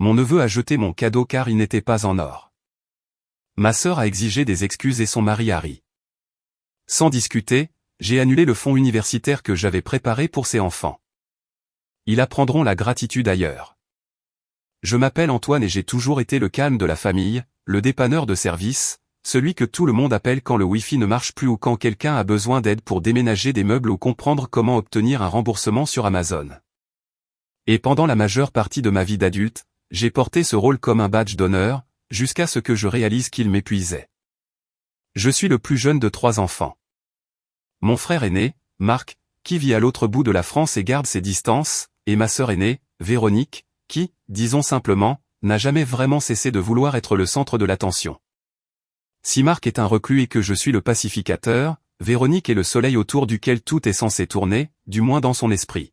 Mon neveu a jeté mon cadeau car il n'était pas en or. Ma sœur a exigé des excuses et son mari a ri. Sans discuter, j'ai annulé le fonds universitaire que j'avais préparé pour ses enfants. Ils apprendront la gratitude ailleurs. Je m'appelle Antoine et j'ai toujours été le calme de la famille, le dépanneur de service, celui que tout le monde appelle quand le Wi-Fi ne marche plus ou quand quelqu'un a besoin d'aide pour déménager des meubles ou comprendre comment obtenir un remboursement sur Amazon. Et pendant la majeure partie de ma vie d'adulte, j'ai porté ce rôle comme un badge d'honneur, jusqu'à ce que je réalise qu'il m'épuisait. Je suis le plus jeune de 3 enfants. Mon frère aîné, Marc, qui vit à l'autre bout de la France et garde ses distances, et ma sœur aînée, Véronique, qui, disons simplement, n'a jamais vraiment cessé de vouloir être le centre de l'attention. Si Marc est un reclus et que je suis le pacificateur, Véronique est le soleil autour duquel tout est censé tourner, du moins dans son esprit.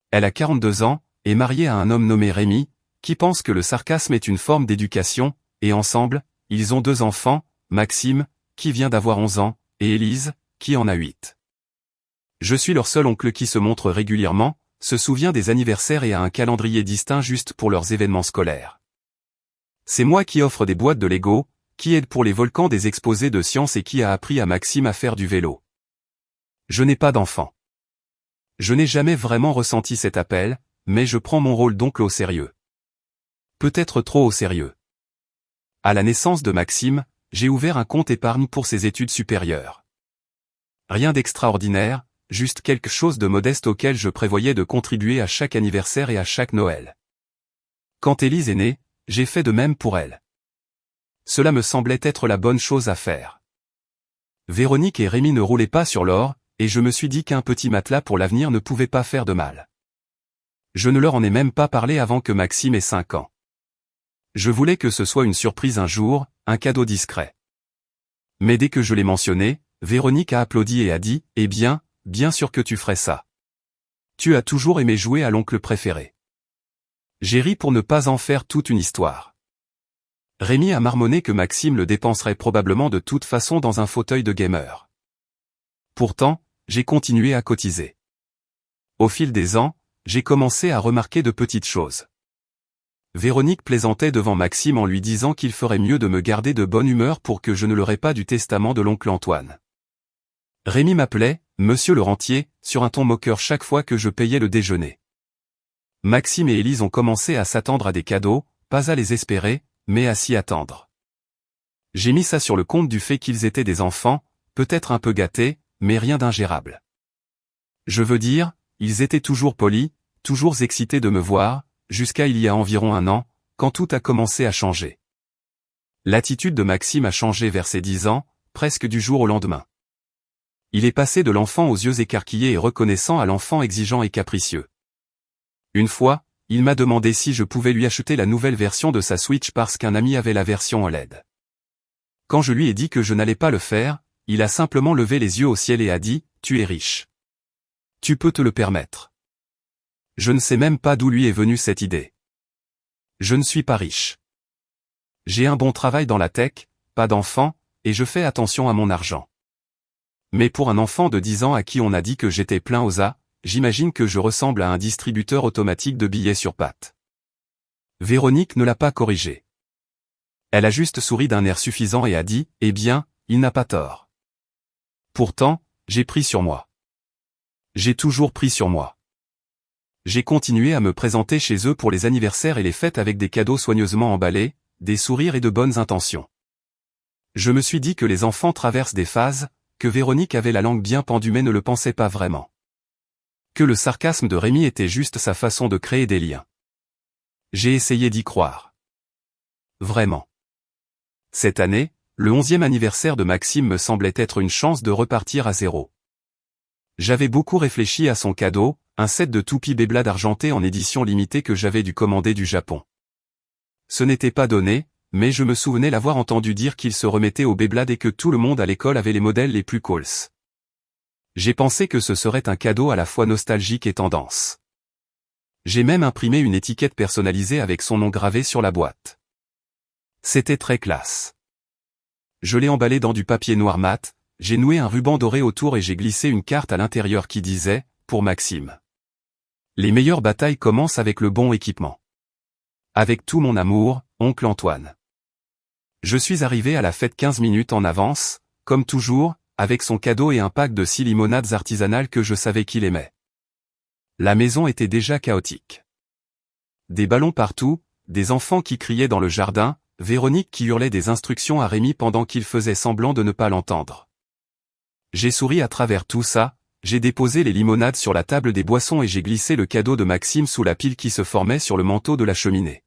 Elle a 42 ans, est mariée à un homme nommé Rémi, qui pense que le sarcasme est une forme d'éducation, et ensemble, ils ont 2 enfants, Maxime, qui vient d'avoir 11 ans, et Élise, qui en a 8. Je suis leur seul oncle qui se montre régulièrement, se souvient des anniversaires et a un calendrier distinct juste pour leurs événements scolaires. C'est moi qui offre des boîtes de Lego, qui aide pour les volcans des exposés de sciences et qui a appris à Maxime à faire du vélo. Je n'ai pas d'enfant. Je n'ai jamais vraiment ressenti cet appel, mais je prends mon rôle d'oncle au sérieux. Peut-être trop au sérieux. À la naissance de Maxime, j'ai ouvert un compte épargne pour ses études supérieures. Rien d'extraordinaire, juste quelque chose de modeste auquel je prévoyais de contribuer à chaque anniversaire et à chaque Noël. Quand Élise est née, j'ai fait de même pour elle. Cela me semblait être la bonne chose à faire. Véronique et Rémi ne roulaient pas sur l'or, et je me suis dit qu'un petit matelas pour l'avenir ne pouvait pas faire de mal. Je ne leur en ai même pas parlé avant que Maxime ait 5 ans. Je voulais que ce soit une surprise un jour, un cadeau discret. Mais dès que je l'ai mentionné, Véronique a applaudi et a dit « Eh bien, bien sûr que tu ferais ça. Tu as toujours aimé jouer à l'oncle préféré. » J'ai ri pour ne pas en faire toute une histoire. Rémi a marmonné que Maxime le dépenserait probablement de toute façon dans un fauteuil de gamer. Pourtant, j'ai continué à cotiser. Au fil des ans, j'ai commencé à remarquer de petites choses. Véronique plaisantait devant Maxime en lui disant qu'il ferait mieux de me garder de bonne humeur pour que je ne l'aurais pas du testament de l'oncle Antoine. Rémi m'appelait « Monsieur le rentier » sur un ton moqueur chaque fois que je payais le déjeuner. Maxime et Élise ont commencé à s'attendre à des cadeaux, pas à les espérer, mais à s'y attendre. J'ai mis ça sur le compte du fait qu'ils étaient des enfants, peut-être un peu gâtés, mais rien d'ingérable. Je veux dire, ils étaient toujours polis, toujours excités de me voir, jusqu'à il y a environ 1 an, quand tout a commencé à changer. L'attitude de Maxime a changé vers ses 10 ans, presque du jour au lendemain. Il est passé de l'enfant aux yeux écarquillés et reconnaissants à l'enfant exigeant et capricieux. Une fois, il m'a demandé si je pouvais lui acheter la nouvelle version de sa Switch parce qu'un ami avait la version OLED. Quand je lui ai dit que je n'allais pas le faire, il a simplement levé les yeux au ciel et a dit « Tu es riche. Tu peux te le permettre. » Je ne sais même pas d'où lui est venue cette idée. Je ne suis pas riche. J'ai un bon travail dans la tech, pas d'enfant, et je fais attention à mon argent. Mais pour un enfant de 10 ans à qui on a dit que j'étais plein aux as, j'imagine que je ressemble à un distributeur automatique de billets sur pattes. Véronique ne l'a pas corrigé. Elle a juste souri d'un air suffisant et a dit « Eh bien, il n'a pas tort. » Pourtant, j'ai pris sur moi. J'ai toujours pris sur moi. J'ai continué à me présenter chez eux pour les anniversaires et les fêtes avec des cadeaux soigneusement emballés, des sourires et de bonnes intentions. Je me suis dit que les enfants traversent des phases, que Véronique avait la langue bien pendue mais ne le pensait pas vraiment. Que le sarcasme de Rémi était juste sa façon de créer des liens. J'ai essayé d'y croire. Vraiment. Cette année, le 11e anniversaire de Maxime me semblait être une chance de repartir à zéro. J'avais beaucoup réfléchi à son cadeau, un set de toupies Beyblade argenté en édition limitée que j'avais dû commander du Japon. Ce n'était pas donné, mais je me souvenais l'avoir entendu dire qu'il se remettait au Beyblade et que tout le monde à l'école avait les modèles les plus cools. J'ai pensé que ce serait un cadeau à la fois nostalgique et tendance. J'ai même imprimé une étiquette personnalisée avec son nom gravé sur la boîte. C'était très classe. Je l'ai emballé dans du papier noir mat, j'ai noué un ruban doré autour et j'ai glissé une carte à l'intérieur qui disait « Pour Maxime ». Les meilleures batailles commencent avec le bon équipement. Avec tout mon amour, oncle Antoine. Je suis arrivé à la fête 15 minutes en avance, comme toujours, avec son cadeau et un pack de 6 limonades artisanales que je savais qu'il aimait. La maison était déjà chaotique. Des ballons partout, des enfants qui criaient dans le jardin, Véronique qui hurlait des instructions à Rémi pendant qu'il faisait semblant de ne pas l'entendre. J'ai souri à travers tout ça, j'ai déposé les limonades sur la table des boissons et j'ai glissé le cadeau de Maxime sous la pile qui se formait sur le manteau de la cheminée.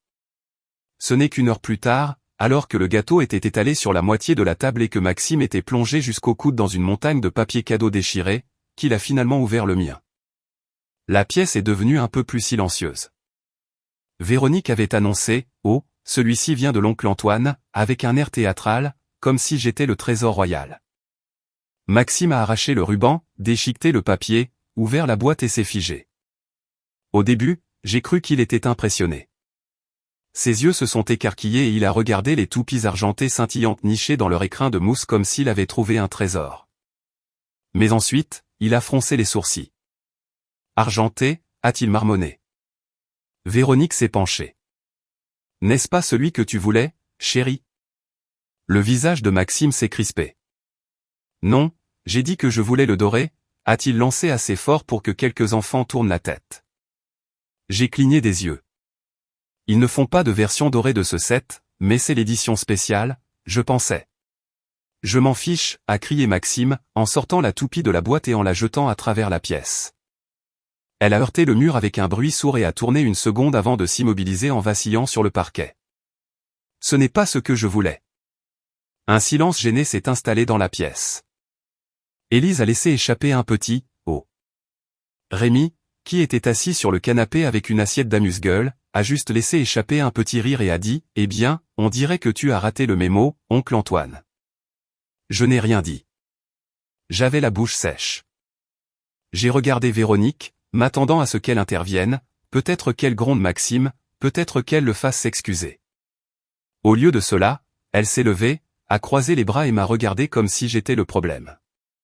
Ce n'est qu'une heure plus tard, alors que le gâteau était étalé sur la moitié de la table et que Maxime était plongé jusqu'au coude dans une montagne de papier cadeau déchiré, qu'il a finalement ouvert le mien. La pièce est devenue un peu plus silencieuse. Véronique avait annoncé « Oh, celui-ci vient de l'oncle Antoine », avec un air théâtral, comme si j'étais le trésor royal. Maxime a arraché le ruban, déchiqueté le papier, ouvert la boîte et s'est figé. Au début, j'ai cru qu'il était impressionné. Ses yeux se sont écarquillés et il a regardé les toupies argentées scintillantes nichées dans leur écrin de mousse comme s'il avait trouvé un trésor. Mais ensuite, il a froncé les sourcils. Argenté, a-t-il marmonné. Véronique s'est penchée. N'est-ce pas celui que tu voulais, chérie? Le visage de Maxime s'est crispé. Non, j'ai dit que je voulais le doré, a-t-il lancé assez fort pour que quelques enfants tournent la tête. J'ai cligné des yeux. Ils ne font pas de version dorée de ce set, mais c'est l'édition spéciale, je pensais. Je m'en fiche, a crié Maxime, en sortant la toupie de la boîte et en la jetant à travers la pièce. Elle a heurté le mur avec un bruit sourd et a tourné une seconde avant de s'immobiliser en vacillant sur le parquet. Ce n'est pas ce que je voulais. Un silence gêné s'est installé dans la pièce. Élise a laissé échapper un petit « oh ». Rémi, qui était assis sur le canapé avec une assiette d'amuse-gueule, a juste laissé échapper un petit rire et a dit « Eh bien, on dirait que tu as raté le mémo, oncle Antoine ». Je n'ai rien dit. J'avais la bouche sèche. J'ai regardé Véronique, m'attendant à ce qu'elle intervienne, peut-être qu'elle gronde Maxime, peut-être qu'elle le fasse s'excuser. Au lieu de cela, elle s'est levée, a croisé les bras et m'a regardé comme si j'étais le problème.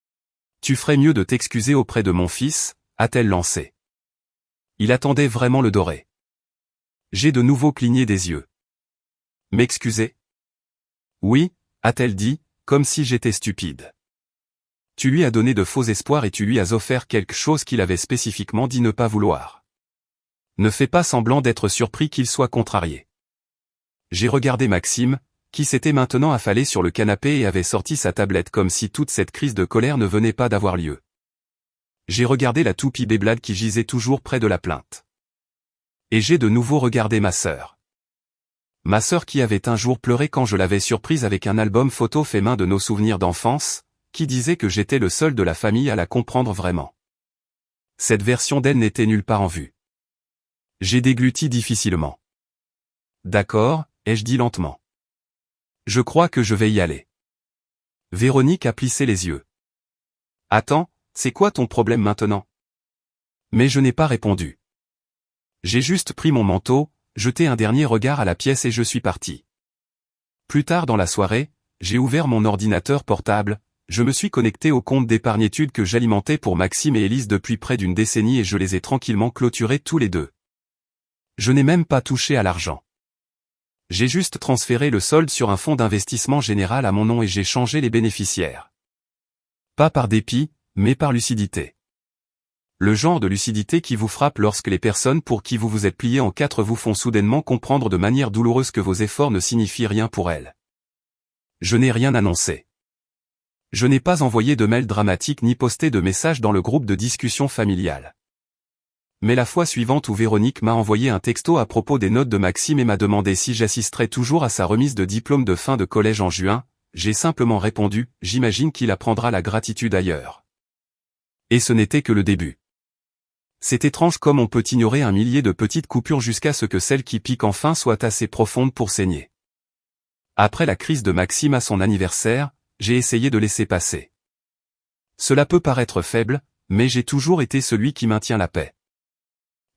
« Tu ferais mieux de t'excuser auprès de mon fils », a-t-elle lancé. Il attendait vraiment le doré. J'ai de nouveau cligné des yeux. « M'excuser ? » Oui, a-t-elle dit, comme si j'étais stupide. Tu lui as donné de faux espoirs et tu lui as offert quelque chose qu'il avait spécifiquement dit ne pas vouloir. Ne fais pas semblant d'être surpris qu'il soit contrarié. J'ai regardé Maxime, qui s'était maintenant affalé sur le canapé et avait sorti sa tablette comme si toute cette crise de colère ne venait pas d'avoir lieu. J'ai regardé la toupie Béblade qui gisait toujours près de la plainte. Et j'ai de nouveau regardé ma sœur. Ma sœur qui avait un jour pleuré quand je l'avais surprise avec un album photo fait main de nos souvenirs d'enfance, qui disait que j'étais le seul de la famille à la comprendre vraiment. Cette version d'elle n'était nulle part en vue. J'ai dégluti difficilement. D'accord, ai-je dit lentement. Je crois que je vais y aller. Véronique a plissé les yeux. Attends, c'est quoi ton problème maintenant? Mais je n'ai pas répondu. J'ai juste pris mon manteau, jeté un dernier regard à la pièce et je suis parti. Plus tard dans la soirée, j'ai ouvert mon ordinateur portable, je me suis connecté au compte d'épargne-études que j'alimentais pour Maxime et Élise depuis près d'une décennie et je les ai tranquillement clôturés tous les deux. Je n'ai même pas touché à l'argent. J'ai juste transféré le solde sur un fonds d'investissement général à mon nom et j'ai changé les bénéficiaires. Pas par dépit, mais par lucidité. Le genre de lucidité qui vous frappe lorsque les personnes pour qui vous vous êtes plié en quatre vous font soudainement comprendre de manière douloureuse que vos efforts ne signifient rien pour elles. Je n'ai rien annoncé. Je n'ai pas envoyé de mail dramatique ni posté de message dans le groupe de discussion familiale. Mais la fois suivante où Véronique m'a envoyé un texto à propos des notes de Maxime et m'a demandé si j'assisterais toujours à sa remise de diplôme de fin de collège en juin, j'ai simplement répondu « J'imagine qu'il apprendra la gratitude ailleurs ». Et ce n'était que le début. C'est étrange comme on peut ignorer un millier de petites coupures jusqu'à ce que celle qui pique enfin soit assez profonde pour saigner. Après la crise de Maxime à son anniversaire, j'ai essayé de laisser passer. Cela peut paraître faible, mais j'ai toujours été celui qui maintient la paix.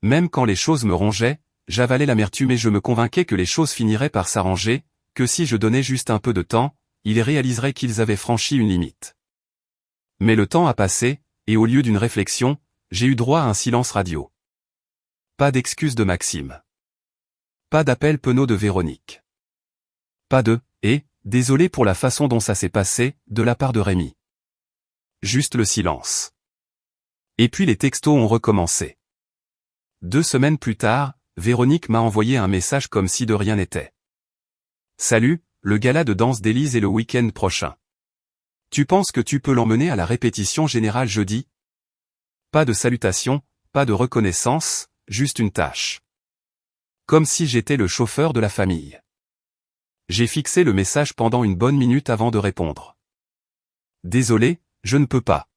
Même quand les choses me rongeaient, j'avalais l'amertume et je me convainquais que les choses finiraient par s'arranger, que si je donnais juste un peu de temps, ils réaliseraient qu'ils avaient franchi une limite. Mais le temps a passé, et au lieu d'une réflexion, j'ai eu droit à un silence radio. Pas d'excuse de Maxime. Pas d'appel penaud de Véronique. Pas de « et, désolé pour la façon dont ça s'est passé » de la part de Rémi. Juste le silence. Et puis les textos ont recommencé. 2 semaines plus tard, Véronique m'a envoyé un message comme si de rien n'était. Salut, le gala de danse d'Élise est le week-end prochain. Tu penses que tu peux l'emmener à la répétition générale jeudi? Pas de salutation, pas de reconnaissance, juste une tâche. Comme si j'étais le chauffeur de la famille. J'ai fixé le message pendant une bonne minute avant de répondre. Désolé, je ne peux pas.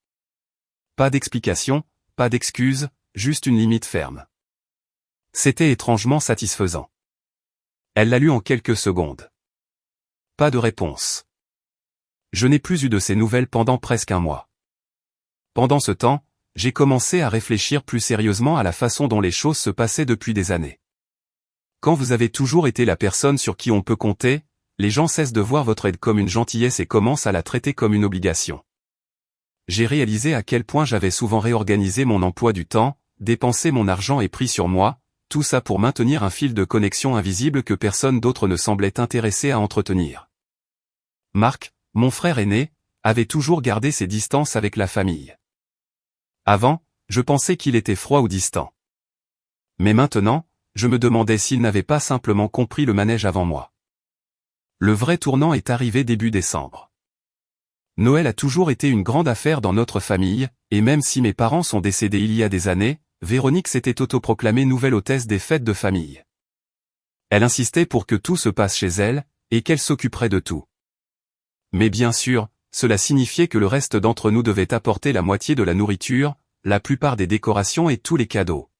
Pas d'explication, pas d'excuse, juste une limite ferme. C'était étrangement satisfaisant. Elle l'a lu en quelques secondes. Pas de réponse. Je n'ai plus eu de ses nouvelles pendant presque un mois. Pendant ce temps, j'ai commencé à réfléchir plus sérieusement à la façon dont les choses se passaient depuis des années. Quand vous avez toujours été la personne sur qui on peut compter, les gens cessent de voir votre aide comme une gentillesse et commencent à la traiter comme une obligation. J'ai réalisé à quel point j'avais souvent réorganisé mon emploi du temps, dépensé mon argent et pris sur moi, tout ça pour maintenir un fil de connexion invisible que personne d'autre ne semblait intéressé à entretenir. Marc, mon frère aîné, avait toujours gardé ses distances avec la famille. Avant, je pensais qu'il était froid ou distant. Mais maintenant, je me demandais s'il n'avait pas simplement compris le manège avant moi. Le vrai tournant est arrivé début décembre. Noël a toujours été une grande affaire dans notre famille, et même si mes parents sont décédés il y a des années, Véronique s'était autoproclamée nouvelle hôtesse des fêtes de famille. Elle insistait pour que tout se passe chez elle, et qu'elle s'occuperait de tout. Mais bien sûr, cela signifiait que le reste d'entre nous devait apporter la moitié de la nourriture, la plupart des décorations et tous les cadeaux.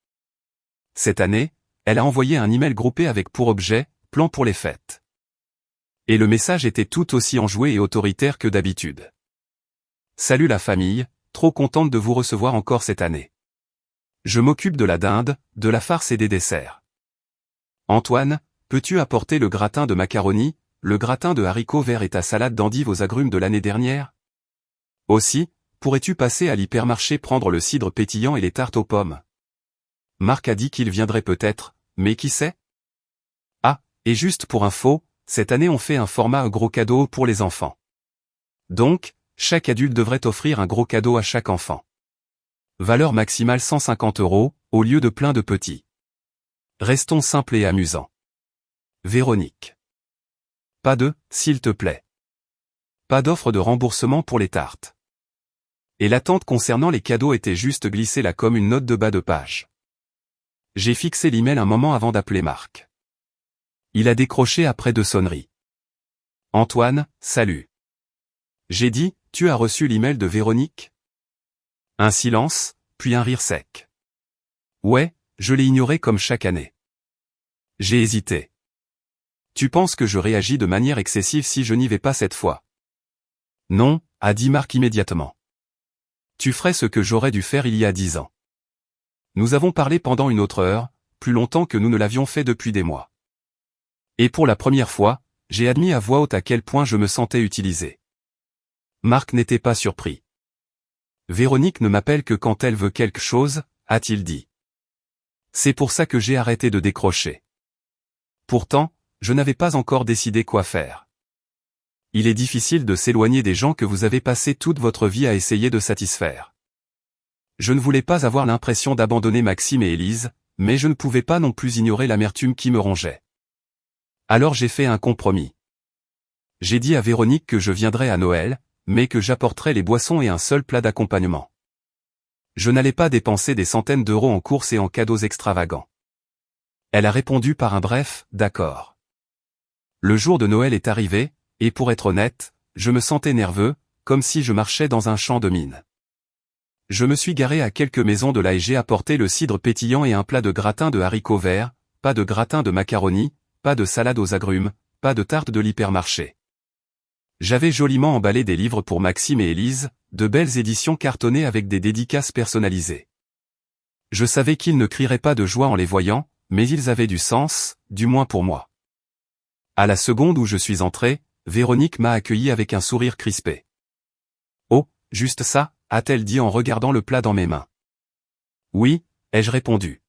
Cette année, elle a envoyé un email groupé avec pour objet « Plan pour les fêtes ». Et le message était tout aussi enjoué et autoritaire que d'habitude. Salut la famille, trop contente de vous recevoir encore cette année. Je m'occupe de la dinde, de la farce et des desserts. Antoine, peux-tu apporter le gratin de macaroni, le gratin de haricots verts et ta salade d'endives aux agrumes de l'année dernière? Aussi, pourrais-tu passer à l'hypermarché prendre le cidre pétillant et les tartes aux pommes? Marc a dit qu'il viendrait peut-être, mais qui sait? Ah, et juste pour info, cette année on fait un format gros cadeau pour les enfants. Donc, chaque adulte devrait offrir un gros cadeau à chaque enfant. Valeur maximale 150 €, au lieu de plein de petits. Restons simples et amusants. Véronique. Pas de « s'il te plaît ». Pas d'offre de remboursement pour les tartes. Et l'attente concernant les cadeaux était juste glissée là comme une note de bas de page. J'ai fixé l'email un moment avant d'appeler Marc. Il a décroché après 2 sonneries. Antoine, salut. J'ai dit, tu as reçu l'email de Véronique? Un silence, puis un rire sec. Ouais, je l'ai ignoré comme chaque année. J'ai hésité. Tu penses que je réagis de manière excessive si je n'y vais pas cette fois? Non, a dit Marc immédiatement. Tu ferais ce que j'aurais dû faire il y a 10 ans. Nous avons parlé pendant une autre heure, plus longtemps que nous ne l'avions fait depuis des mois. Et pour la première fois, j'ai admis à voix haute à quel point je me sentais utilisé. Marc n'était pas surpris. Véronique ne m'appelle que quand elle veut quelque chose, a-t-il dit. C'est pour ça que j'ai arrêté de décrocher. Pourtant, je n'avais pas encore décidé quoi faire. Il est difficile de s'éloigner des gens que vous avez passé toute votre vie à essayer de satisfaire. Je ne voulais pas avoir l'impression d'abandonner Maxime et Élise, mais je ne pouvais pas non plus ignorer l'amertume qui me rongeait. Alors j'ai fait un compromis. J'ai dit à Véronique que je viendrais à Noël, mais que j'apporterais les boissons et un seul plat d'accompagnement. Je n'allais pas dépenser des centaines d'euros en courses et en cadeaux extravagants. Elle a répondu par un bref « d'accord ». Le jour de Noël est arrivé, et pour être honnête, je me sentais nerveux, comme si je marchais dans un champ de mine. Je me suis garé à quelques maisons de là et j'ai apporté le cidre pétillant et un plat de gratin de haricots verts, pas de gratin de macaroni, pas de salade aux agrumes, pas de tarte de l'hypermarché. J'avais joliment emballé des livres pour Maxime et Élise, de belles éditions cartonnées avec des dédicaces personnalisées. Je savais qu'ils ne crieraient pas de joie en les voyant, mais ils avaient du sens, du moins pour moi. À la seconde où je suis entré, Véronique m'a accueilli avec un sourire crispé. Oh, juste ça, a-t-elle dit en regardant le plat dans mes mains. Oui, ai-je répondu.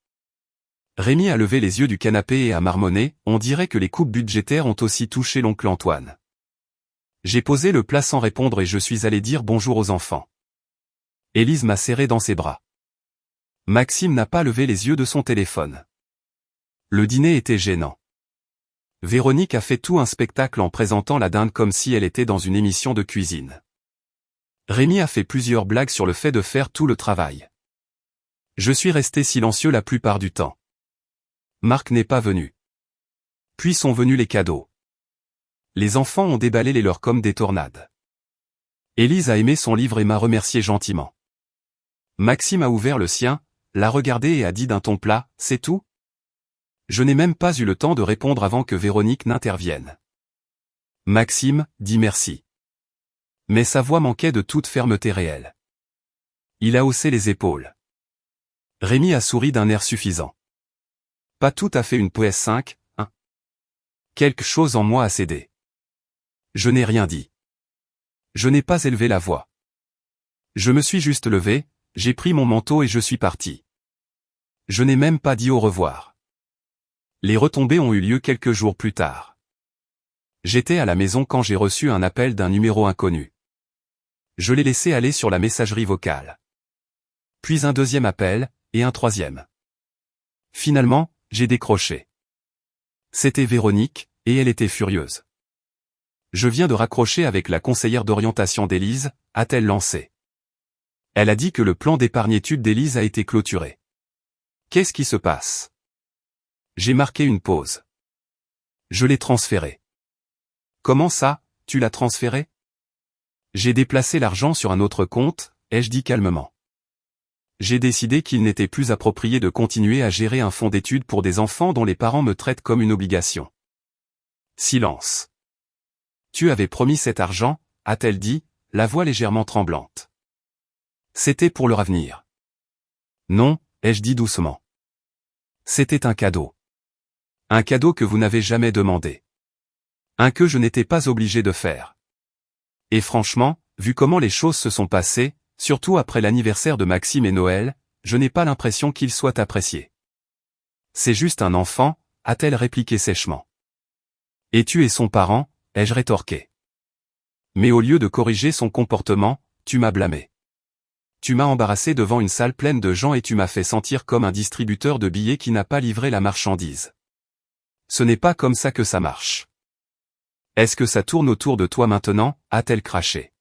Rémi a levé les yeux du canapé et a marmonné, on dirait que les coupes budgétaires ont aussi touché l'oncle Antoine. J'ai posé le plat sans répondre et je suis allé dire bonjour aux enfants. Élise m'a serré dans ses bras. Maxime n'a pas levé les yeux de son téléphone. Le dîner était gênant. Véronique a fait tout un spectacle en présentant la dinde comme si elle était dans une émission de cuisine. Rémi a fait plusieurs blagues sur le fait de faire tout le travail. Je suis resté silencieux la plupart du temps. Marc n'est pas venu. Puis sont venus les cadeaux. Les enfants ont déballé les leurs comme des tornades. Élise a aimé son livre et m'a remercié gentiment. Maxime a ouvert le sien, l'a regardé et a dit d'un ton plat, « C'est tout ?» Je n'ai même pas eu le temps de répondre avant que Véronique n'intervienne. Maxime dit merci. Mais sa voix manquait de toute fermeté réelle. Il a haussé les épaules. Rémi a souri d'un air suffisant. Pas tout à fait une PS5, hein. Quelque chose en moi a cédé. Je n'ai rien dit. Je n'ai pas élevé la voix. Je me suis juste levé, j'ai pris mon manteau et je suis parti. Je n'ai même pas dit au revoir. Les retombées ont eu lieu quelques jours plus tard. J'étais à la maison quand j'ai reçu un appel d'un numéro inconnu. Je l'ai laissé aller sur la messagerie vocale. Puis un deuxième appel, et un troisième. Finalement, j'ai décroché. C'était Véronique, et elle était furieuse. Je viens de raccrocher avec la conseillère d'orientation d'Élise, a-t-elle lancé. Elle a dit que le plan d'épargne-études d'Élise a été clôturé. Qu'est-ce qui se passe? J'ai marqué une pause. Je l'ai transféré. Comment ça, tu l'as transféré? J'ai déplacé l'argent sur un autre compte, ai-je dit calmement. J'ai décidé qu'il n'était plus approprié de continuer à gérer un fonds d'études pour des enfants dont les parents me traitent comme une obligation. Silence. Tu avais promis cet argent, a-t-elle dit, la voix légèrement tremblante. C'était pour leur avenir. Non, ai-je dit doucement. C'était un cadeau. Un cadeau que vous n'avez jamais demandé. Un que je n'étais pas obligé de faire. Et franchement, vu comment les choses se sont passées, surtout après l'anniversaire de Maxime et Noël, je n'ai pas l'impression qu'il soit apprécié. C'est juste un enfant, a-t-elle répliqué sèchement. Et tu es son parent, ai-je rétorqué. Mais au lieu de corriger son comportement, tu m'as blâmé. Tu m'as embarrassé devant une salle pleine de gens et tu m'as fait sentir comme un distributeur de billets qui n'a pas livré la marchandise. Ce n'est pas comme ça que ça marche. Est-ce que ça tourne autour de toi maintenant, a-t-elle craché.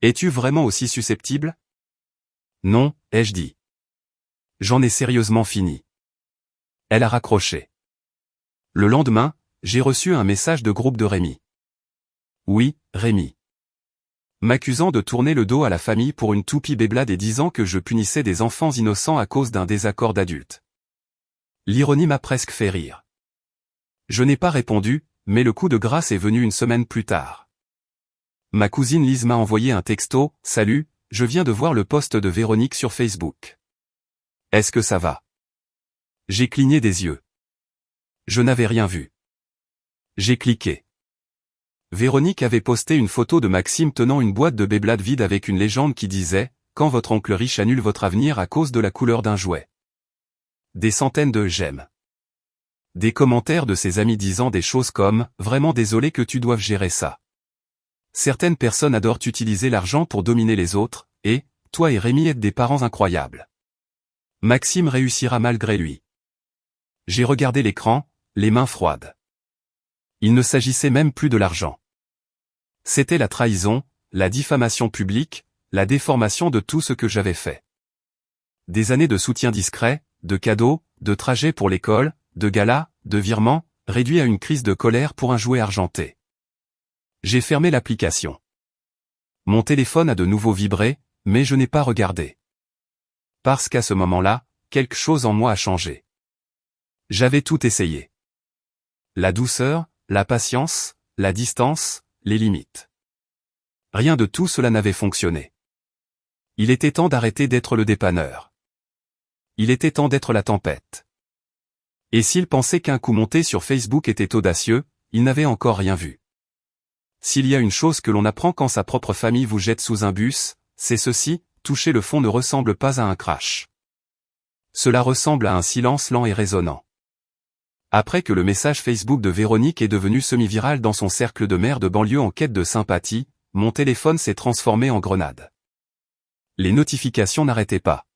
Es-tu vraiment aussi susceptible? Non, ai-je dit. J'en ai sérieusement fini. Elle a raccroché. Le lendemain, j'ai reçu un message de groupe de Rémi. Oui, Rémi. M'accusant de tourner le dos à la famille pour une toupie béblade et disant que je punissais des enfants innocents à cause d'un désaccord d'adultes. L'ironie m'a presque fait rire. Je n'ai pas répondu, mais le coup de grâce est venu une semaine plus tard. Ma cousine Lise m'a envoyé un texto, « Salut, je viens de voir le post de Véronique sur Facebook. Est-ce que ça va ?» J'ai cligné des yeux. Je n'avais rien vu. J'ai cliqué. Véronique avait posté une photo de Maxime tenant une boîte de béblade vide avec une légende qui disait « Quand votre oncle riche annule votre avenir à cause de la couleur d'un jouet ». Des centaines de « j'aime ». Des commentaires de ses amis disant des choses comme « Vraiment désolé que tu doives gérer ça ». Certaines personnes adorent utiliser l'argent pour dominer les autres, et « Toi et Rémi êtes des parents incroyables. Maxime réussira malgré lui. » J'ai regardé l'écran, les mains froides. Il ne s'agissait même plus de l'argent. C'était la trahison, la diffamation publique, la déformation de tout ce que j'avais fait. Des années de soutien discret, de cadeaux, de trajets pour l'école, de galas, de virements, réduits à une crise de colère pour un jouet argenté. J'ai fermé l'application. Mon téléphone a de nouveau vibré, mais je n'ai pas regardé. Parce qu'à ce moment-là, quelque chose en moi a changé. J'avais tout essayé. La douceur, la patience, la distance, les limites. Rien de tout cela n'avait fonctionné. Il était temps d'arrêter d'être le dépanneur. Il était temps d'être la tempête. Et s'il pensait qu'un coup monté sur Facebook était audacieux, il n'avait encore rien vu. S'il y a une chose que l'on apprend quand sa propre famille vous jette sous un bus, c'est ceci, toucher le fond ne ressemble pas à un crash. Cela ressemble à un silence lent et résonnant. Après que le message Facebook de Véronique est devenu semi-viral dans son cercle de mères de banlieue en quête de sympathie, mon téléphone s'est transformé en grenade. Les notifications n'arrêtaient pas.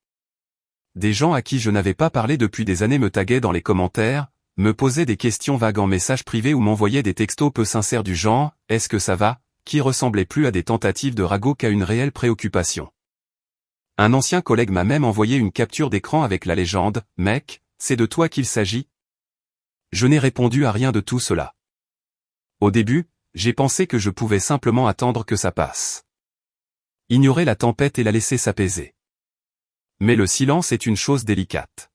Des gens à qui je n'avais pas parlé depuis des années me taguaient dans les commentaires, me posaient des questions vagues en messages privés ou m'envoyaient des textos peu sincères du genre « Est-ce que ça va ?», qui ressemblaient plus à des tentatives de ragot qu'à une réelle préoccupation. Un ancien collègue m'a même envoyé une capture d'écran avec la légende « Mec, c'est de toi qu'il s'agit ?» Je n'ai répondu à rien de tout cela. Au début, j'ai pensé que je pouvais simplement attendre que ça passe. Ignorer la tempête et la laisser s'apaiser. Mais le silence est une chose délicate.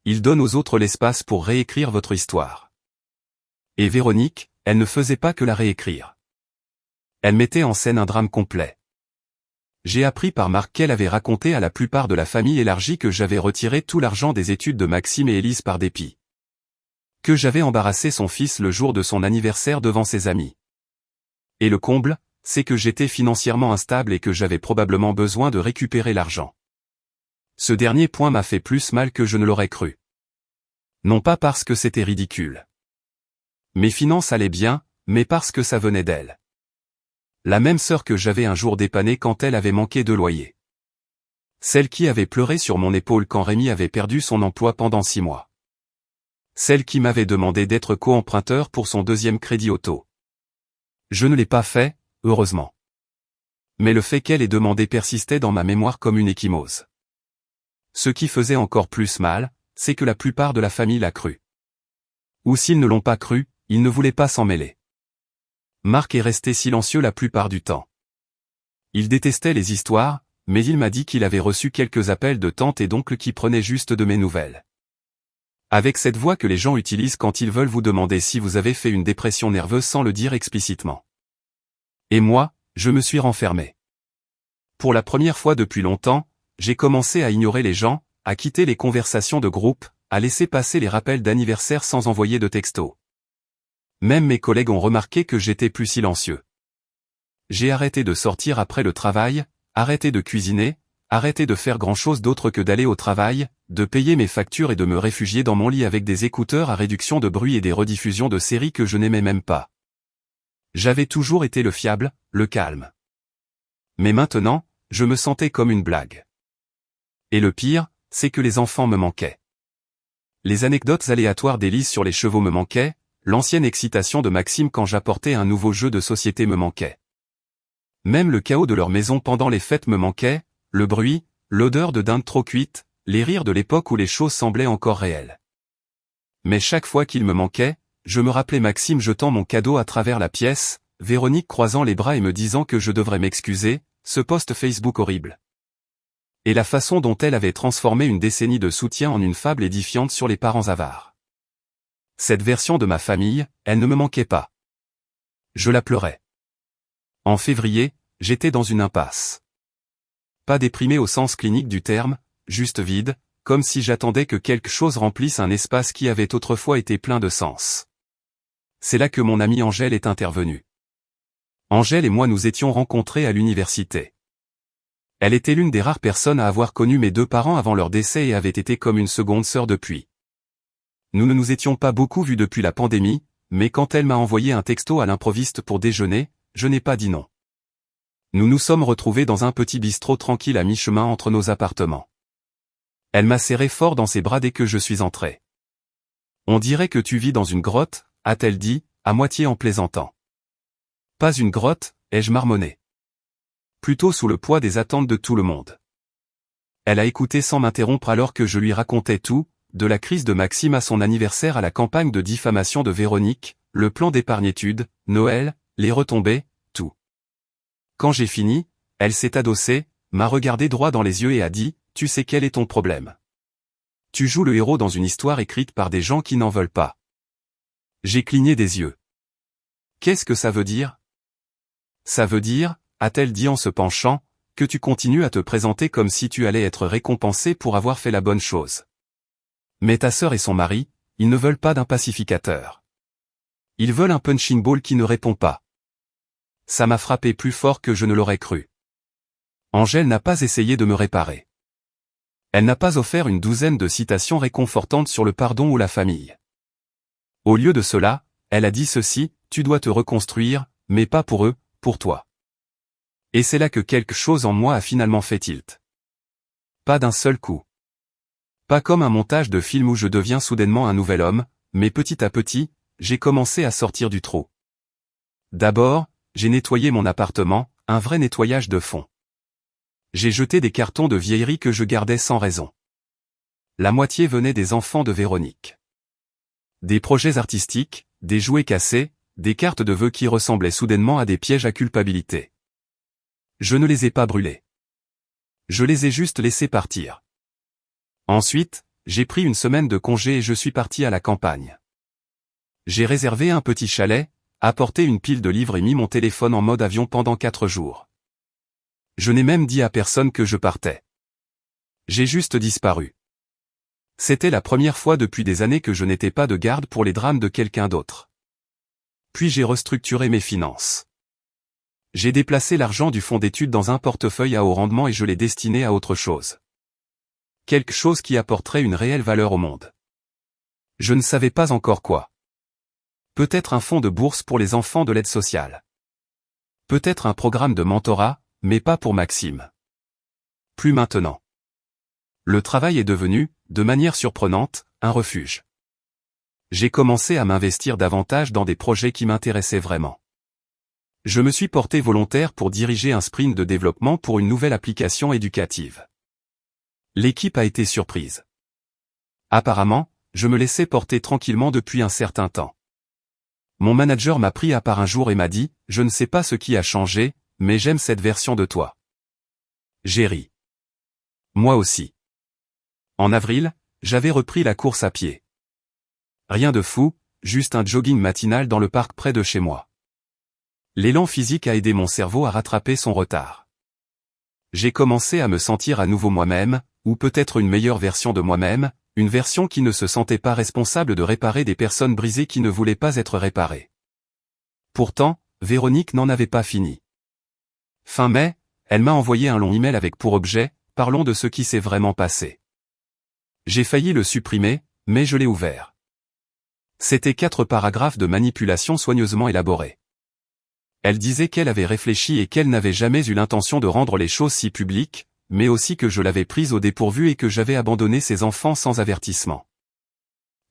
Il donne aux autres l'espace pour réécrire votre histoire. Et Véronique, elle ne faisait pas que la réécrire. Elle mettait en scène un drame complet. J'ai appris par Marc qu'elle avait raconté à la plupart de la famille élargie que j'avais retiré tout l'argent des études de Maxime et Élise par dépit. Que j'avais embarrassé son fils le jour de son anniversaire devant ses amis. Et le comble, c'est que j'étais financièrement instable et que j'avais probablement besoin de récupérer l'argent. Ce dernier point m'a fait plus mal que je ne l'aurais cru. Non pas parce que c'était ridicule. Mes finances allaient bien, mais parce que ça venait d'elle. La même sœur que j'avais un jour dépannée quand elle avait manqué de loyer. Celle qui avait pleuré sur mon épaule quand Rémi avait perdu son emploi pendant 6 mois. Celle qui m'avait demandé d'être co-emprunteur pour son 2e crédit auto. Je ne l'ai pas fait, heureusement. Mais le fait qu'elle ait demandé persistait dans ma mémoire comme une ecchymose. Ce qui faisait encore plus mal, c'est que la plupart de la famille l'a cru. Ou s'ils ne l'ont pas cru, ils ne voulaient pas s'en mêler. Marc est resté silencieux la plupart du temps. Il détestait les histoires, mais il m'a dit qu'il avait reçu quelques appels de tantes et d'oncles qui prenaient juste de mes nouvelles. Avec cette voix que les gens utilisent quand ils veulent vous demander si vous avez fait une dépression nerveuse sans le dire explicitement. Et moi, je me suis renfermé. Pour la première fois depuis longtemps, j'ai commencé à ignorer les gens, à quitter les conversations de groupe, à laisser passer les rappels d'anniversaire sans envoyer de texto. Même mes collègues ont remarqué que j'étais plus silencieux. J'ai arrêté de sortir après le travail, arrêté de cuisiner, arrêté de faire grand-chose d'autre que d'aller au travail, de payer mes factures et de me réfugier dans mon lit avec des écouteurs à réduction de bruit et des rediffusions de séries que je n'aimais même pas. J'avais toujours été le fiable, le calme. Mais maintenant, je me sentais comme une blague. Et le pire, c'est que les enfants me manquaient. Les anecdotes aléatoires d'Élise sur les chevaux me manquaient, l'ancienne excitation de Maxime quand j'apportais un nouveau jeu de société me manquait. Même le chaos de leur maison pendant les fêtes me manquait, le bruit, l'odeur de dinde trop cuite, les rires de l'époque où les choses semblaient encore réelles. Mais chaque fois qu'il me manquait, je me rappelais Maxime jetant mon cadeau à travers la pièce, Véronique croisant les bras et me disant que je devrais m'excuser, ce post Facebook horrible. Et la façon dont elle avait transformé une décennie de soutien en une fable édifiante sur les parents avares. Cette version de ma famille, elle ne me manquait pas. Je la pleurais. En février, j'étais dans une impasse. Pas déprimé au sens clinique du terme, juste vide, comme si j'attendais que quelque chose remplisse un espace qui avait autrefois été plein de sens. C'est là que mon amie Angèle est intervenue. Angèle et moi nous étions rencontrés à l'université. Elle était l'une des rares personnes à avoir connu mes 2 parents avant leur décès et avait été comme une seconde sœur depuis. Nous ne nous étions pas beaucoup vus depuis la pandémie, mais quand elle m'a envoyé un texto à l'improviste pour déjeuner, je n'ai pas dit non. Nous nous sommes retrouvés dans un petit bistrot tranquille à mi-chemin entre nos appartements. Elle m'a serré fort dans ses bras dès que je suis entré. On dirait que tu vis dans une grotte, a-t-elle dit, à moitié en plaisantant. Pas une grotte, ai-je marmonné. Plutôt sous le poids des attentes de tout le monde. Elle a écouté sans m'interrompre alors que je lui racontais tout, de la crise de Maxime à son anniversaire à la campagne de diffamation de Véronique, le plan d'épargne-études, Noël, les retombées, tout. Quand j'ai fini, elle s'est adossée, m'a regardé droit dans les yeux et a dit, « Tu sais quel est ton problème. Tu joues le héros dans une histoire écrite par des gens qui n'en veulent pas. » J'ai cligné des yeux. « Qu'est-ce que ça veut dire ? » Ça veut dire, a-t-elle dit en se penchant, que tu continues à te présenter comme si tu allais être récompensé pour avoir fait la bonne chose. Mais ta sœur et son mari, ils ne veulent pas d'un pacificateur. Ils veulent un punching ball qui ne répond pas. Ça m'a frappé plus fort que je ne l'aurais cru. Angèle n'a pas essayé de me réparer. Elle n'a pas offert une douzaine de citations réconfortantes sur le pardon ou la famille. Au lieu de cela, elle a dit ceci: tu dois te reconstruire, mais pas pour eux, pour toi. Et c'est là que quelque chose en moi a finalement fait tilt. Pas d'un seul coup. Pas comme un montage de film où je deviens soudainement un nouvel homme, mais petit à petit, j'ai commencé à sortir du trou. D'abord, j'ai nettoyé mon appartement, un vrai nettoyage de fond. J'ai jeté des cartons de vieillerie que je gardais sans raison. La moitié venait des enfants de Véronique. Des projets artistiques, des jouets cassés, des cartes de vœux qui ressemblaient soudainement à des pièges à culpabilité. Je ne les ai pas brûlés. Je les ai juste laissés partir. Ensuite, j'ai pris une semaine de congé et je suis parti à la campagne. J'ai réservé un petit chalet, apporté une pile de livres et mis mon téléphone en mode avion pendant 4 jours. Je n'ai même dit à personne que je partais. J'ai juste disparu. C'était la première fois depuis des années que je n'étais pas de garde pour les drames de quelqu'un d'autre. Puis j'ai restructuré mes finances. J'ai déplacé l'argent du fonds d'études dans un portefeuille à haut rendement et je l'ai destiné à autre chose. Quelque chose qui apporterait une réelle valeur au monde. Je ne savais pas encore quoi. Peut-être un fonds de bourse pour les enfants de l'aide sociale. Peut-être un programme de mentorat, mais pas pour Maxime. Plus maintenant. Le travail est devenu, de manière surprenante, un refuge. J'ai commencé à m'investir davantage dans des projets qui m'intéressaient vraiment. Je me suis porté volontaire pour diriger un sprint de développement pour une nouvelle application éducative. L'équipe a été surprise. Apparemment, je me laissais porter tranquillement depuis un certain temps. Mon manager m'a pris à part un jour et m'a dit, « Je ne sais pas ce qui a changé, mais j'aime cette version de toi. » J'ai ri. Moi aussi. En avril, j'avais repris la course à pied. Rien de fou, juste un jogging matinal dans le parc près de chez moi. L'élan physique a aidé mon cerveau à rattraper son retard. J'ai commencé à me sentir à nouveau moi-même, ou peut-être une meilleure version de moi-même, une version qui ne se sentait pas responsable de réparer des personnes brisées qui ne voulaient pas être réparées. Pourtant, Véronique n'en avait pas fini. Fin mai, elle m'a envoyé un long email avec pour objet, « Parlons de ce qui s'est vraiment passé ». J'ai failli le supprimer, mais je l'ai ouvert. C'était 4 paragraphes de manipulation soigneusement élaborés. Elle disait qu'elle avait réfléchi et qu'elle n'avait jamais eu l'intention de rendre les choses si publiques, mais aussi que je l'avais prise au dépourvu et que j'avais abandonné ses enfants sans avertissement.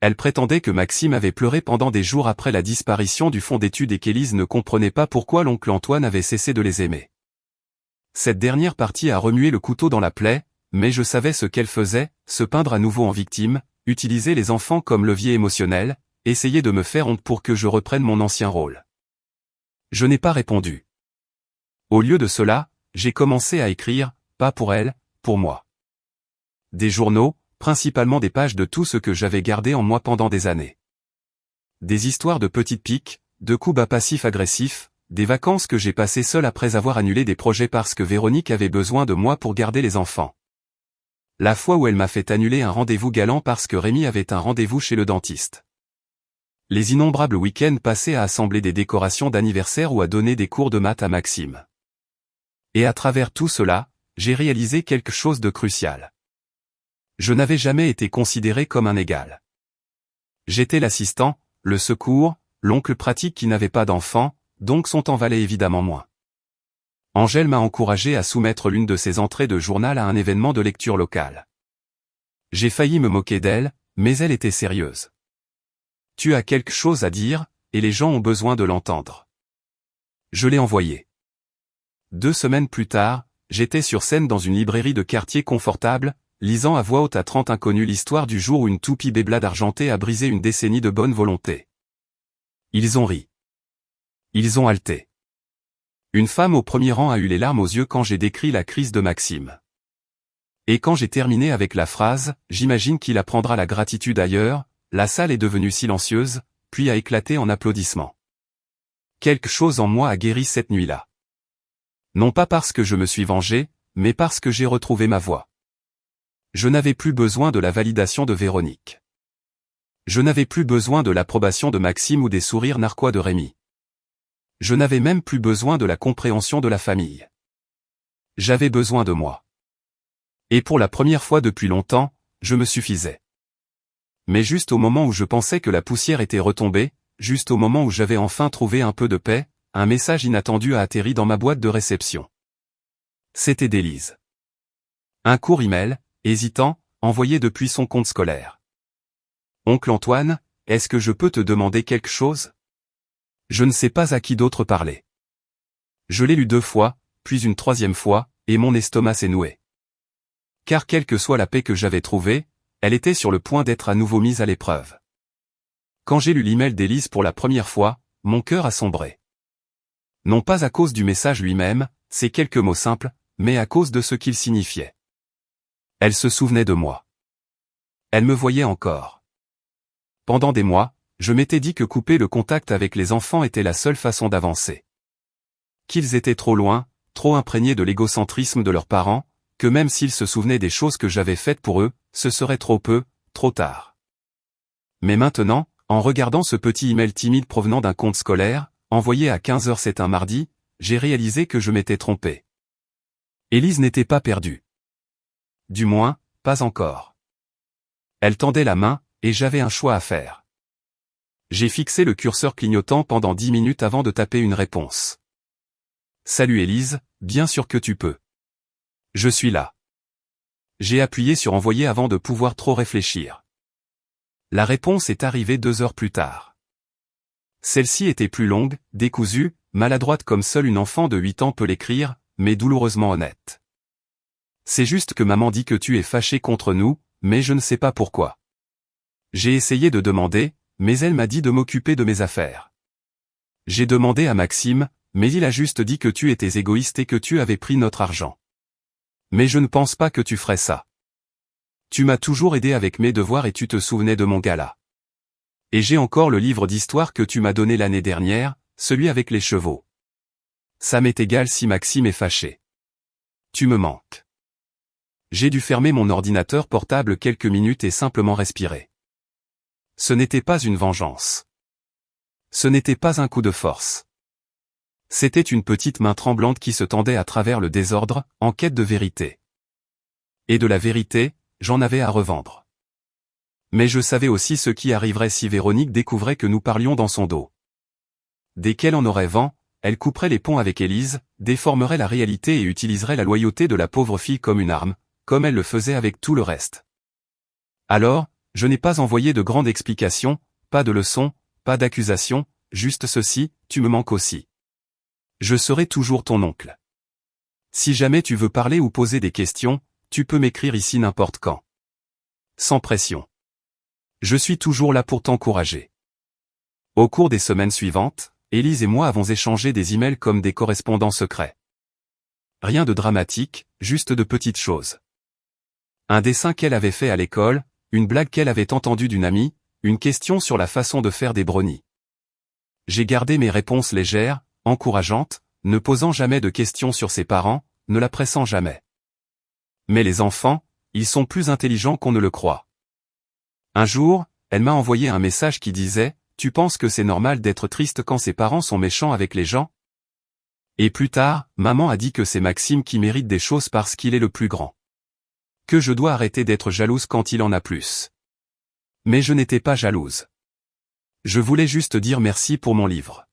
Elle prétendait que Maxime avait pleuré pendant des jours après la disparition du fonds d'études et qu'Élise ne comprenait pas pourquoi l'oncle Antoine avait cessé de les aimer. Cette dernière partie a remué le couteau dans la plaie, mais je savais ce qu'elle faisait, se peindre à nouveau en victime, utiliser les enfants comme levier émotionnel, essayer de me faire honte pour que je reprenne mon ancien rôle. Je n'ai pas répondu. Au lieu de cela, j'ai commencé à écrire, pas pour elle, pour moi. Des journaux, principalement des pages de tout ce que j'avais gardé en moi pendant des années. Des histoires de petites piques, de coups bas passifs-agressifs, des vacances que j'ai passées seul après avoir annulé des projets parce que Véronique avait besoin de moi pour garder les enfants. La fois où elle m'a fait annuler un rendez-vous galant parce que Rémi avait un rendez-vous chez le dentiste. Les innombrables week-ends passés à assembler des décorations d'anniversaire ou à donner des cours de maths à Maxime. Et à travers tout cela, j'ai réalisé quelque chose de crucial. Je n'avais jamais été considéré comme un égal. J'étais l'assistant, le secours, l'oncle pratique qui n'avait pas d'enfant, donc son temps valait évidemment moins. Angèle m'a encouragé à soumettre l'une de ses entrées de journal à un événement de lecture locale. J'ai failli me moquer d'elle, mais elle était sérieuse. Tu as quelque chose à dire, et les gens ont besoin de l'entendre. Je l'ai envoyé. 2 semaines plus tard, j'étais sur scène dans une librairie de quartier confortable, lisant à voix haute à 30 inconnus l'histoire du jour où une toupie Beyblade argentée a brisé une décennie de bonne volonté. Ils ont ri. Ils ont halté. Une femme au premier rang a eu les larmes aux yeux quand j'ai décrit la crise de Maxime. Et quand j'ai terminé avec la phrase « J'imagine qu'il apprendra la gratitude ailleurs », la salle est devenue silencieuse, puis a éclaté en applaudissements. Quelque chose en moi a guéri cette nuit-là. Non pas parce que je me suis vengé, mais parce que j'ai retrouvé ma voix. Je n'avais plus besoin de la validation de Véronique. Je n'avais plus besoin de l'approbation de Maxime ou des sourires narquois de Rémi. Je n'avais même plus besoin de la compréhension de la famille. J'avais besoin de moi. Et pour la première fois depuis longtemps, je me suffisais. Mais juste au moment où je pensais que la poussière était retombée, juste au moment où j'avais enfin trouvé un peu de paix, un message inattendu a atterri dans ma boîte de réception. C'était d'Élise. Un court email, hésitant, envoyé depuis son compte scolaire. Oncle Antoine, est-ce que je peux te demander quelque chose? Je ne sais pas à qui d'autre parler. Je l'ai lu 2 fois, puis une 3e fois, et mon estomac s'est noué. Car quelle que soit la paix que j'avais trouvée, elle était sur le point d'être à nouveau mise à l'épreuve. Quand j'ai lu l'email d'Élise pour la première fois, mon cœur a sombré. Non pas à cause du message lui-même, ces quelques mots simples, mais à cause de ce qu'il signifiait. Elle se souvenait de moi. Elle me voyait encore. Pendant des mois, je m'étais dit que couper le contact avec les enfants était la seule façon d'avancer. Qu'ils étaient trop loin, trop imprégnés de l'égocentrisme de leurs parents, que même s'ils se souvenaient des choses que j'avais faites pour eux, ce serait trop peu, trop tard. Mais maintenant, en regardant ce petit email timide provenant d'un compte scolaire, envoyé à 15 h c'est un mardi, j'ai réalisé que je m'étais trompé. Élise n'était pas perdue. Du moins, pas encore. Elle tendait la main, et j'avais un choix à faire. J'ai fixé le curseur clignotant pendant 10 minutes avant de taper une réponse. Salut Élise, bien sûr que tu peux. Je suis là. J'ai appuyé sur envoyer avant de pouvoir trop réfléchir. La réponse est arrivée 2 heures plus tard. Celle-ci était plus longue, décousue, maladroite comme seule une enfant de 8 ans peut l'écrire, mais douloureusement honnête. C'est juste que maman dit que tu es fâché contre nous, mais je ne sais pas pourquoi. J'ai essayé de demander, mais elle m'a dit de m'occuper de mes affaires. J'ai demandé à Maxime, mais il a juste dit que tu étais égoïste et que tu avais pris notre argent. Mais je ne pense pas que tu ferais ça. Tu m'as toujours aidé avec mes devoirs et tu te souvenais de mon gala. Et j'ai encore le livre d'histoire que tu m'as donné l'année dernière, celui avec les chevaux. Ça m'est égal si Maxime est fâché. Tu me manques. J'ai dû fermer mon ordinateur portable quelques minutes et simplement respirer. Ce n'était pas une vengeance. Ce n'était pas un coup de force. C'était une petite main tremblante qui se tendait à travers le désordre, en quête de vérité. Et de la vérité, j'en avais à revendre. Mais je savais aussi ce qui arriverait si Véronique découvrait que nous parlions dans son dos. Dès qu'elle en aurait vent, elle couperait les ponts avec Élise, déformerait la réalité et utiliserait la loyauté de la pauvre fille comme une arme, comme elle le faisait avec tout le reste. Alors, je n'ai pas envoyé de grandes explications, pas de leçons, pas d'accusations, juste ceci, tu me manques aussi. Je serai toujours ton oncle. Si jamais tu veux parler ou poser des questions, tu peux m'écrire ici n'importe quand. Sans pression. Je suis toujours là pour t'encourager. Au cours des semaines suivantes, Élise et moi avons échangé des emails comme des correspondants secrets. Rien de dramatique, juste de petites choses. Un dessin qu'elle avait fait à l'école, une blague qu'elle avait entendue d'une amie, une question sur la façon de faire des brownies. J'ai gardé mes réponses légères, encourageantes, ne posant jamais de questions sur ses parents, ne la pressant jamais. Mais les enfants, ils sont plus intelligents qu'on ne le croit. Un jour, elle m'a envoyé un message qui disait « Tu penses que c'est normal d'être triste quand ses parents sont méchants avec les gens ?» Et plus tard, maman a dit que c'est Maxime qui mérite des choses parce qu'il est le plus grand. Que je dois arrêter d'être jalouse quand il en a plus. Mais je n'étais pas jalouse. Je voulais juste dire merci pour mon livre.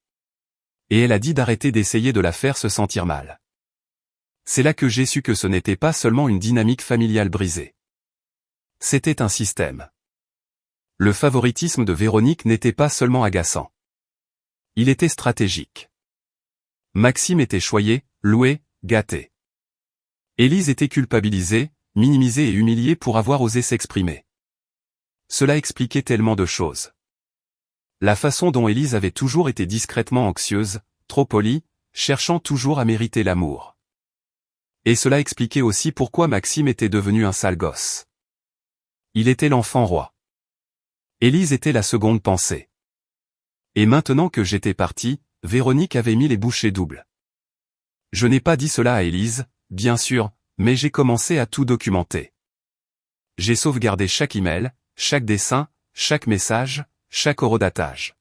Et elle a dit d'arrêter d'essayer de la faire se sentir mal. C'est là que j'ai su que ce n'était pas seulement une dynamique familiale brisée. C'était un système. Le favoritisme de Véronique n'était pas seulement agaçant. Il était stratégique. Maxime était choyé, loué, gâté. Élise était culpabilisée, minimisée et humiliée pour avoir osé s'exprimer. Cela expliquait tellement de choses. La façon dont Élise avait toujours été discrètement anxieuse, trop polie, cherchant toujours à mériter l'amour. Et cela expliquait aussi pourquoi Maxime était devenu un sale gosse. Il était l'enfant roi. Élise était la seconde pensée. Et maintenant que j'étais parti, Véronique avait mis les bouchées doubles. Je n'ai pas dit cela à Élise, bien sûr, mais j'ai commencé à tout documenter. J'ai sauvegardé chaque email, chaque dessin, chaque message, chaque horodatage.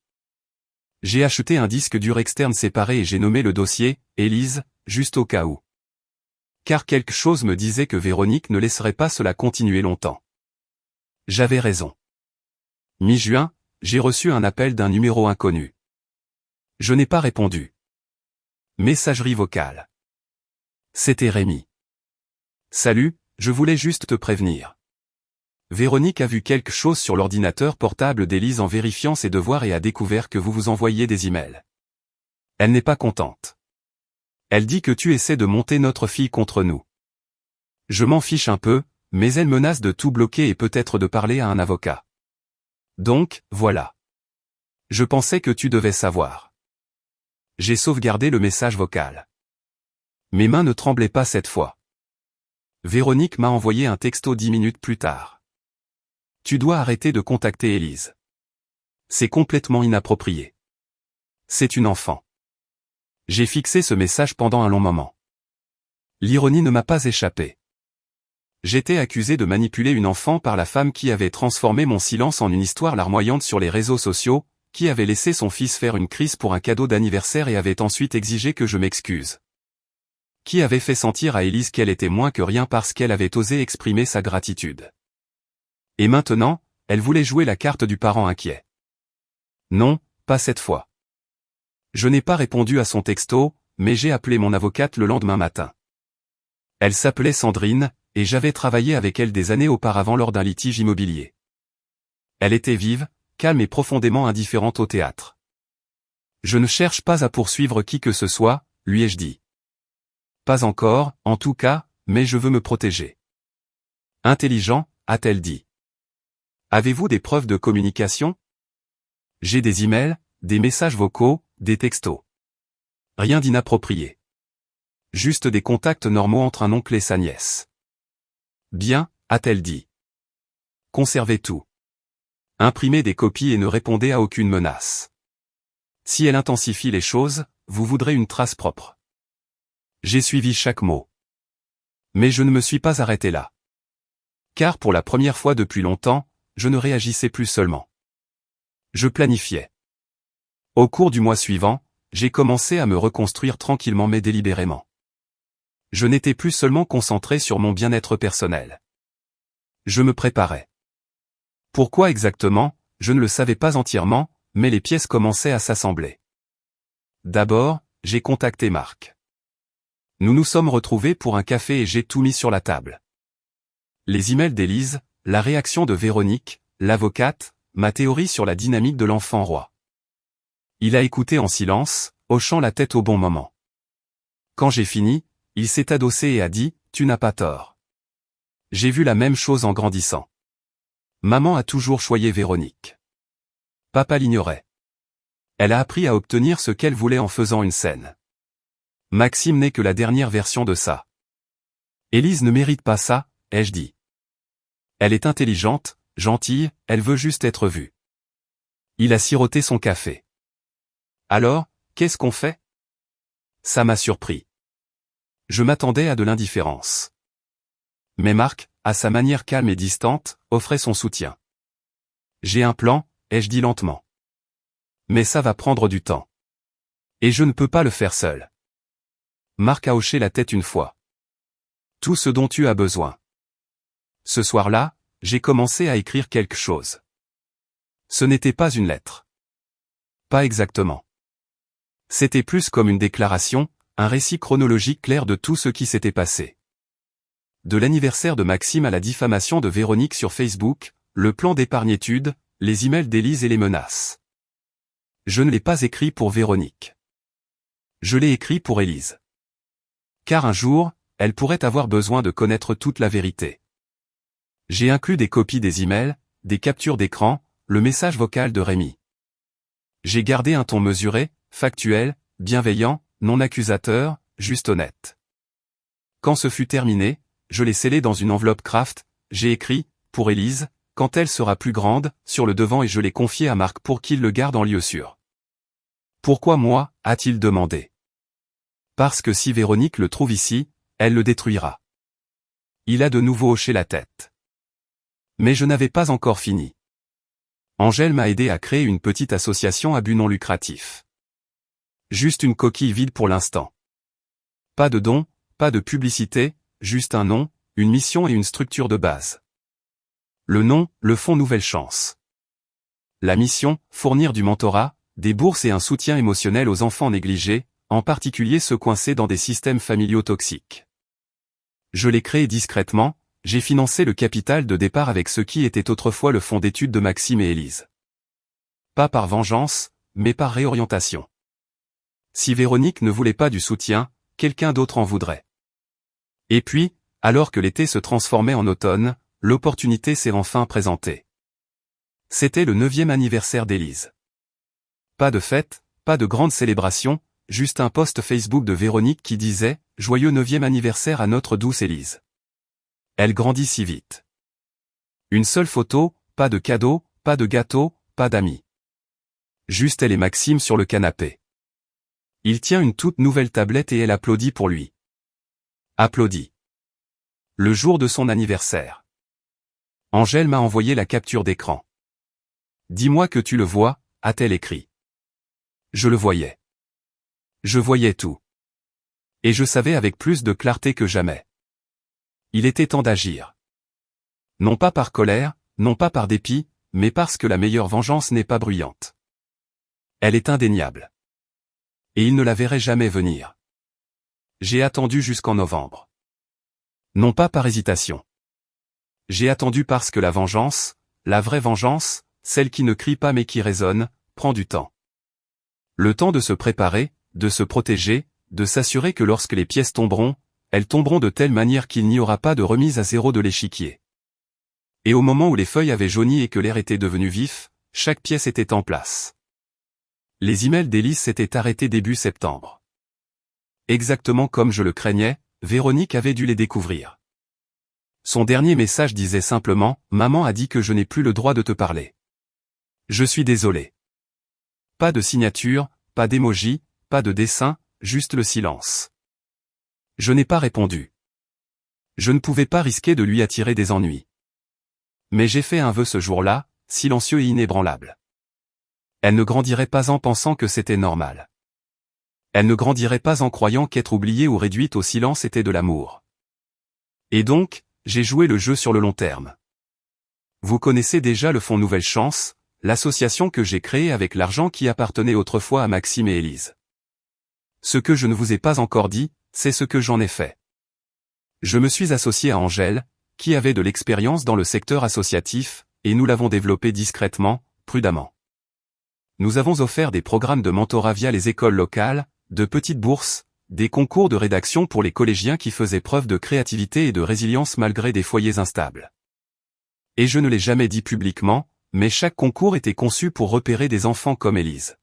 J'ai acheté un disque dur externe séparé et j'ai nommé le dossier « Élise », juste au cas où. car quelque chose me disait que Véronique ne laisserait pas cela continuer longtemps. J'avais raison. Mi-juin, j'ai reçu un appel d'un numéro inconnu. Je n'ai pas répondu. Messagerie vocale. C'était Rémi. Salut, je voulais juste te prévenir. Véronique a vu quelque chose sur l'ordinateur portable d'Élise en vérifiant ses devoirs et a découvert que vous vous envoyiez des emails. Elle n'est pas contente. Elle dit que tu essaies de monter notre fille contre nous. Je m'en fiche un peu, mais elle menace de tout bloquer et peut-être de parler à un avocat. Donc, voilà. Je pensais que tu devais savoir. J'ai sauvegardé le message vocal. Mes mains ne tremblaient pas cette fois. Véronique m'a envoyé un texto 10 minutes plus tard. Tu dois arrêter de contacter Élise. C'est complètement inapproprié. C'est une enfant. J'ai fixé ce message pendant un long moment. L'ironie ne m'a pas échappé. J'étais accusé de manipuler une enfant par la femme qui avait transformé mon silence en une histoire larmoyante sur les réseaux sociaux, qui avait laissé son fils faire une crise pour un cadeau d'anniversaire et avait ensuite exigé que je m'excuse. Qui avait fait sentir à Élise qu'elle était moins que rien parce qu'elle avait osé exprimer sa gratitude. Et maintenant, elle voulait jouer la carte du parent inquiet. Non, pas cette fois. Je n'ai pas répondu à son texto, mais j'ai appelé mon avocate le lendemain matin. Elle s'appelait Sandrine, et j'avais travaillé avec elle des années auparavant lors d'un litige immobilier. Elle était vive, calme et profondément indifférente au théâtre. Je ne cherche pas à poursuivre qui que ce soit, lui ai-je dit. Pas encore, en tout cas, mais je veux me protéger. Intelligent, a-t-elle dit. Avez-vous des preuves de communication? J'ai des emails, des messages vocaux, des textos. Rien d'inapproprié. Juste des contacts normaux entre un oncle et sa nièce. Bien, a-t-elle dit. Conservez tout. Imprimez des copies et ne répondez à aucune menace. Si elle intensifie les choses, vous voudrez une trace propre. J'ai suivi chaque mot. Mais je ne me suis pas arrêté là. Car pour la première fois depuis longtemps, je ne réagissais plus seulement. Je planifiais. Au cours du mois suivant, j'ai commencé à me reconstruire tranquillement mais délibérément. Je n'étais plus seulement concentré sur mon bien-être personnel. Je me préparais. Pourquoi exactement, je ne le savais pas entièrement, mais les pièces commençaient à s'assembler. D'abord, j'ai contacté Marc. Nous nous sommes retrouvés pour un café et j'ai tout mis sur la table. Les emails d'Élise, la réaction de Véronique, l'avocate, ma théorie sur la dynamique de l'enfant roi. Il a écouté en silence, hochant la tête au bon moment. Quand j'ai fini, il s'est adossé et a dit, « Tu n'as pas tort. » J'ai vu la même chose en grandissant. Maman a toujours choyé Véronique. Papa l'ignorait. Elle a appris à obtenir ce qu'elle voulait en faisant une scène. Maxime n'est que la dernière version de ça. Élise ne mérite pas ça, ai-je dit. Elle est intelligente, gentille, elle veut juste être vue. Il a siroté son café. Alors, qu'est-ce qu'on fait? Ça m'a surpris. Je m'attendais à de l'indifférence. Mais Marc, à sa manière calme et distante, offrait son soutien. J'ai un plan, ai-je dit lentement. Mais ça va prendre du temps. Et je ne peux pas le faire seul. Marc a hoché la tête une fois. Tout ce dont tu as besoin. Ce soir-là, j'ai commencé à écrire quelque chose. Ce n'était pas une lettre. Pas exactement. C'était plus comme une déclaration, un récit chronologique clair de tout ce qui s'était passé. De l'anniversaire de Maxime à la diffamation de Véronique sur Facebook, le plan d'épargne-études, les emails d'Élise et les menaces. Je ne l'ai pas écrit pour Véronique. Je l'ai écrit pour Élise. Car un jour, elle pourrait avoir besoin de connaître toute la vérité. J'ai inclus des copies des emails, des captures d'écran, le message vocal de Rémi. J'ai gardé un ton mesuré, factuel, bienveillant, non accusateur, juste honnête. Quand ce fut terminé, je l'ai scellé dans une enveloppe Kraft, j'ai écrit, pour Élise, quand elle sera plus grande, sur le devant et je l'ai confié à Marc pour qu'il le garde en lieu sûr. Pourquoi moi, a-t-il demandé. Parce que si Véronique le trouve ici, elle le détruira. Il a de nouveau hoché la tête. Mais je n'avais pas encore fini. Angèle m'a aidé à créer une petite association à but non lucratif. Juste une coquille vide pour l'instant. Pas de dons, pas de publicité, juste un nom, une mission et une structure de base. Le nom, le fonds Nouvelle Chance. La mission, fournir du mentorat, des bourses et un soutien émotionnel aux enfants négligés, en particulier ceux coincés dans des systèmes familiaux toxiques. Je l'ai créé discrètement, j'ai financé le capital de départ avec ce qui était autrefois le fonds d'études de Maxime et Élise. Pas par vengeance, mais par réorientation. Si Véronique ne voulait pas du soutien, quelqu'un d'autre en voudrait. Et puis, alors que l'été se transformait en automne, l'opportunité s'est enfin présentée. C'était le 9e anniversaire d'Élise. Pas de fête, pas de grande célébration, juste un post Facebook de Véronique qui disait « Joyeux 9e anniversaire à notre douce Élise. Elle grandit si vite. » Une seule photo, pas de cadeau, pas de gâteau, pas d'amis. Juste elle et Maxime sur le canapé. Il tient une toute nouvelle tablette et elle applaudit pour lui. Applaudit. Le jour de son anniversaire. Angèle m'a envoyé la capture d'écran. « Dis-moi que tu le vois », a-t-elle écrit. Je le voyais. Je voyais tout. Et je savais avec plus de clarté que jamais. Il était temps d'agir. Non pas par colère, non pas par dépit, mais parce que la meilleure vengeance n'est pas bruyante. Elle est indéniable. Et il ne la verrait jamais venir. J'ai attendu jusqu'en novembre. Non pas par hésitation. J'ai attendu parce que la vengeance, la vraie vengeance, celle qui ne crie pas mais qui résonne, prend du temps. Le temps de se préparer, de se protéger, de s'assurer que lorsque les pièces tomberont, elles tomberont de telle manière qu'il n'y aura pas de remise à zéro de l'échiquier. Et au moment où les feuilles avaient jauni et que l'air était devenu vif, chaque pièce était en place. Les emails d'Élise s'étaient arrêtés début septembre. Exactement comme je le craignais, Véronique avait dû les découvrir. Son dernier message disait simplement « Maman a dit que je n'ai plus le droit de te parler. Je suis désolé. » Pas de signature, pas d'émoji, pas de dessin, juste le silence. Je n'ai pas répondu. Je ne pouvais pas risquer de lui attirer des ennuis. Mais j'ai fait un vœu ce jour-là, silencieux et inébranlable. Elle ne grandirait pas en pensant que c'était normal. Elle ne grandirait pas en croyant qu'être oubliée ou réduite au silence était de l'amour. Et donc, j'ai joué le jeu sur le long terme. Vous connaissez déjà le fonds Nouvelle Chance, l'association que j'ai créée avec l'argent qui appartenait autrefois à Maxime et Élise. Ce que je ne vous ai pas encore dit, c'est ce que j'en ai fait. Je me suis associé à Angèle, qui avait de l'expérience dans le secteur associatif, et nous l'avons développé discrètement, prudemment. Nous avons offert des programmes de mentorat via les écoles locales, de petites bourses, des concours de rédaction pour les collégiens qui faisaient preuve de créativité et de résilience malgré des foyers instables. Et je ne l'ai jamais dit publiquement, mais chaque concours était conçu pour repérer des enfants comme Élise.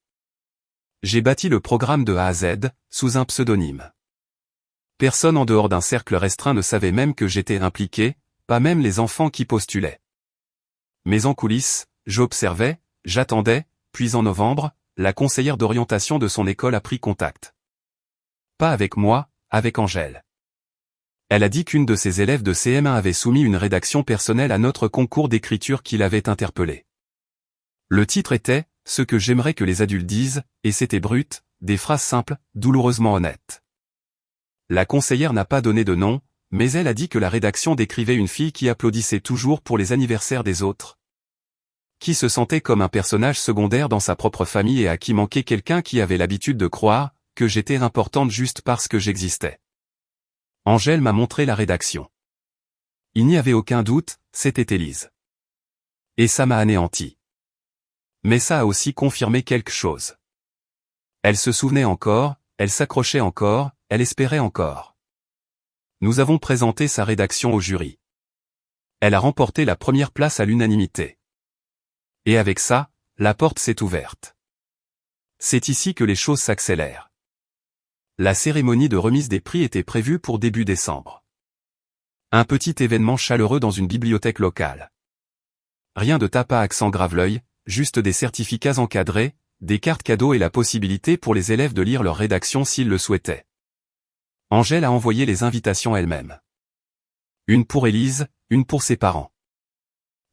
J'ai bâti le programme de A à Z, sous un pseudonyme. Personne en dehors d'un cercle restreint ne savait même que j'étais impliqué, pas même les enfants qui postulaient. Mais en coulisses, j'observais, j'attendais, puis en novembre, la conseillère d'orientation de son école a pris contact. Pas avec moi, avec Angèle. Elle a dit qu'une de ses élèves de CM1 avait soumis une rédaction personnelle à notre concours d'écriture qui l'avait interpellée. Le titre était « Ce que j'aimerais que les adultes disent », et c'était brut, des phrases simples, douloureusement honnêtes. La conseillère n'a pas donné de nom, mais elle a dit que la rédaction décrivait une fille qui applaudissait toujours pour les anniversaires des autres. Qui se sentait comme un personnage secondaire dans sa propre famille et à qui manquait quelqu'un qui avait l'habitude de croire que j'étais importante juste parce que j'existais. Angèle m'a montré la rédaction. Il n'y avait aucun doute, c'était Élise. Et ça m'a anéanti. Mais ça a aussi confirmé quelque chose. Elle se souvenait encore, elle s'accrochait encore, elle espérait encore. Nous avons présenté sa rédaction au jury. Elle a remporté la première place à l'unanimité. Et avec ça, la porte s'est ouverte. C'est ici que les choses s'accélèrent. La cérémonie de remise des prix était prévue pour début décembre. Un petit événement chaleureux dans une bibliothèque locale. Rien de tape à accent grave-l'œil, juste des certificats encadrés, des cartes cadeaux et la possibilité pour les élèves de lire leur rédaction s'ils le souhaitaient. Angèle a envoyé les invitations elle-même. Une pour Élise, une pour ses parents.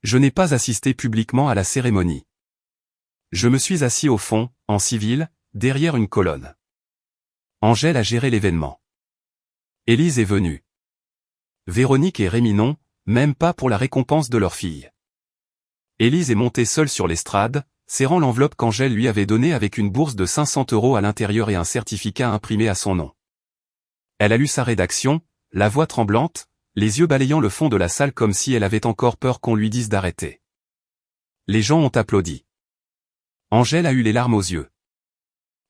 Je n'ai pas assisté publiquement à la cérémonie. Je me suis assis au fond, en civil, derrière une colonne. Angèle a géré l'événement. Élise est venue. Véronique et Rémi non, même pas pour la récompense de leur fille. Élise est montée seule sur l'estrade, serrant l'enveloppe qu'Angèle lui avait donnée avec une bourse de 500 € à l'intérieur et un certificat imprimé à son nom. Elle a lu sa rédaction, la voix tremblante, les yeux balayant le fond de la salle comme si elle avait encore peur qu'on lui dise d'arrêter. Les gens ont applaudi. Angèle a eu les larmes aux yeux.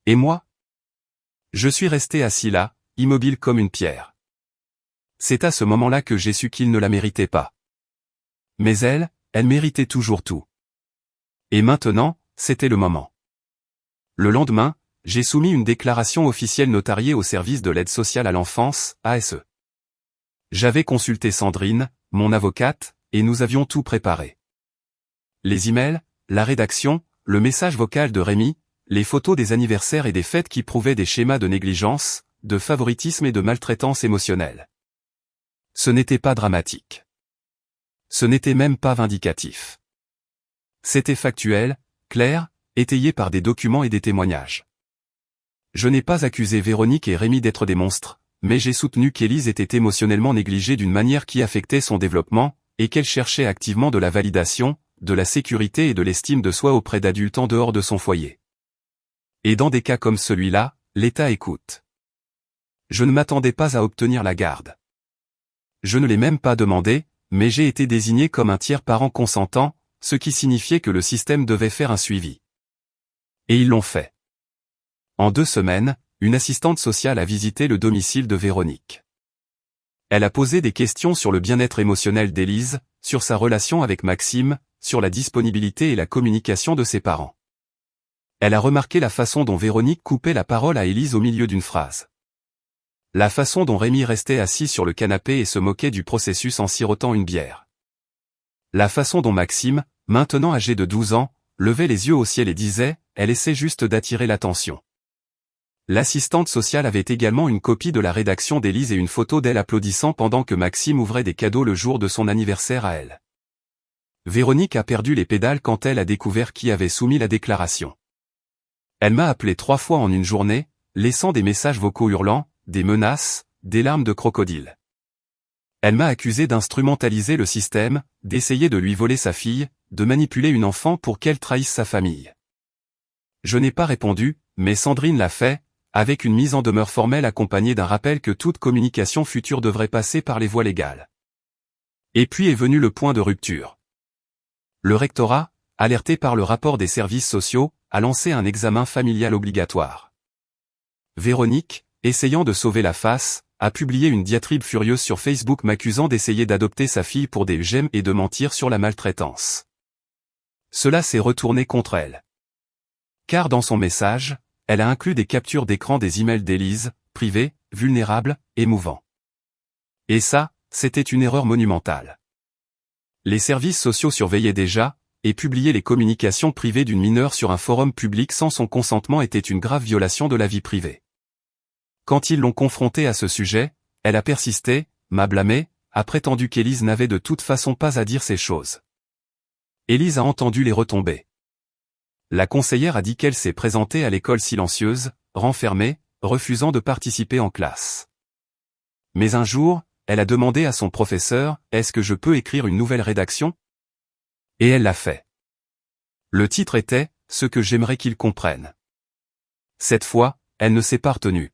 Et moi? Je suis resté assis là, immobile comme une pierre. C'est à ce moment-là que j'ai su qu'il ne la méritait pas. Mais elle méritait toujours tout. Et maintenant, c'était le moment. Le lendemain, j'ai soumis une déclaration officielle notariée au service de l'aide sociale à l'enfance, ASE. J'avais consulté Sandrine, mon avocate, et nous avions tout préparé. Les emails, la rédaction, le message vocal de Rémi, les photos des anniversaires et des fêtes qui prouvaient des schémas de négligence, de favoritisme et de maltraitance émotionnelle. Ce n'était pas dramatique. Ce n'était même pas vindicatif. C'était factuel, clair, étayé par des documents et des témoignages. Je n'ai pas accusé Véronique et Rémi d'être des monstres, mais j'ai soutenu qu'Élise était émotionnellement négligée d'une manière qui affectait son développement, et qu'elle cherchait activement de la validation, de la sécurité et de l'estime de soi auprès d'adultes en dehors de son foyer. Et dans des cas comme celui-là, l'État écoute. Je ne m'attendais pas à obtenir la garde. Je ne l'ai même pas demandé, mais j'ai été désigné comme un tiers parent consentant, ce qui signifiait que le système devait faire un suivi. Et ils l'ont fait. En 2 semaines, une assistante sociale a visité le domicile de Véronique. Elle a posé des questions sur le bien-être émotionnel d'Élise, sur sa relation avec Maxime, sur la disponibilité et la communication de ses parents. Elle a remarqué la façon dont Véronique coupait la parole à Élise au milieu d'une phrase. La façon dont Rémi restait assis sur le canapé et se moquait du processus en sirotant une bière. La façon dont Maxime, maintenant âgé de 12 ans, levait les yeux au ciel et disait « Elle essaie juste d'attirer l'attention ». L'assistante sociale avait également une copie de la rédaction d'Élise et une photo d'elle applaudissant pendant que Maxime ouvrait des cadeaux le jour de son anniversaire à elle. Véronique a perdu les pédales quand elle a découvert qui avait soumis la déclaration. Elle m'a appelé 3 fois en une journée, laissant des messages vocaux hurlants, des menaces, des larmes de crocodile. Elle m'a accusé d'instrumentaliser le système, d'essayer de lui voler sa fille, de manipuler une enfant pour qu'elle trahisse sa famille. Je n'ai pas répondu, mais Sandrine l'a fait, avec une mise en demeure formelle accompagnée d'un rappel que toute communication future devrait passer par les voies légales. Et puis est venu le point de rupture. Le rectorat, alerté par le rapport des services sociaux, a lancé un examen familial obligatoire. Véronique, essayant de sauver la face, a publié une diatribe furieuse sur Facebook m'accusant d'essayer d'adopter sa fille pour des gemmes et de mentir sur la maltraitance. Cela s'est retourné contre elle. Car dans son message, elle a inclus des captures d'écran des emails d'Élise, privés, vulnérables, émouvants. Et ça, c'était une erreur monumentale. Les services sociaux surveillaient déjà, et publier les communications privées d'une mineure sur un forum public sans son consentement était une grave violation de la vie privée. Quand ils l'ont confrontée à ce sujet, elle a persisté, m'a blâmé, a prétendu qu'Élise n'avait de toute façon pas à dire ces choses. Élise a entendu les retombées. La conseillère a dit qu'elle s'est présentée à l'école silencieuse, renfermée, refusant de participer en classe. Mais un jour, elle a demandé à son professeur « Est-ce que je peux écrire une nouvelle rédaction ?» Et elle l'a fait. Le titre était « Ce que j'aimerais qu'ils comprennent ». Cette fois, elle ne s'est pas retenue.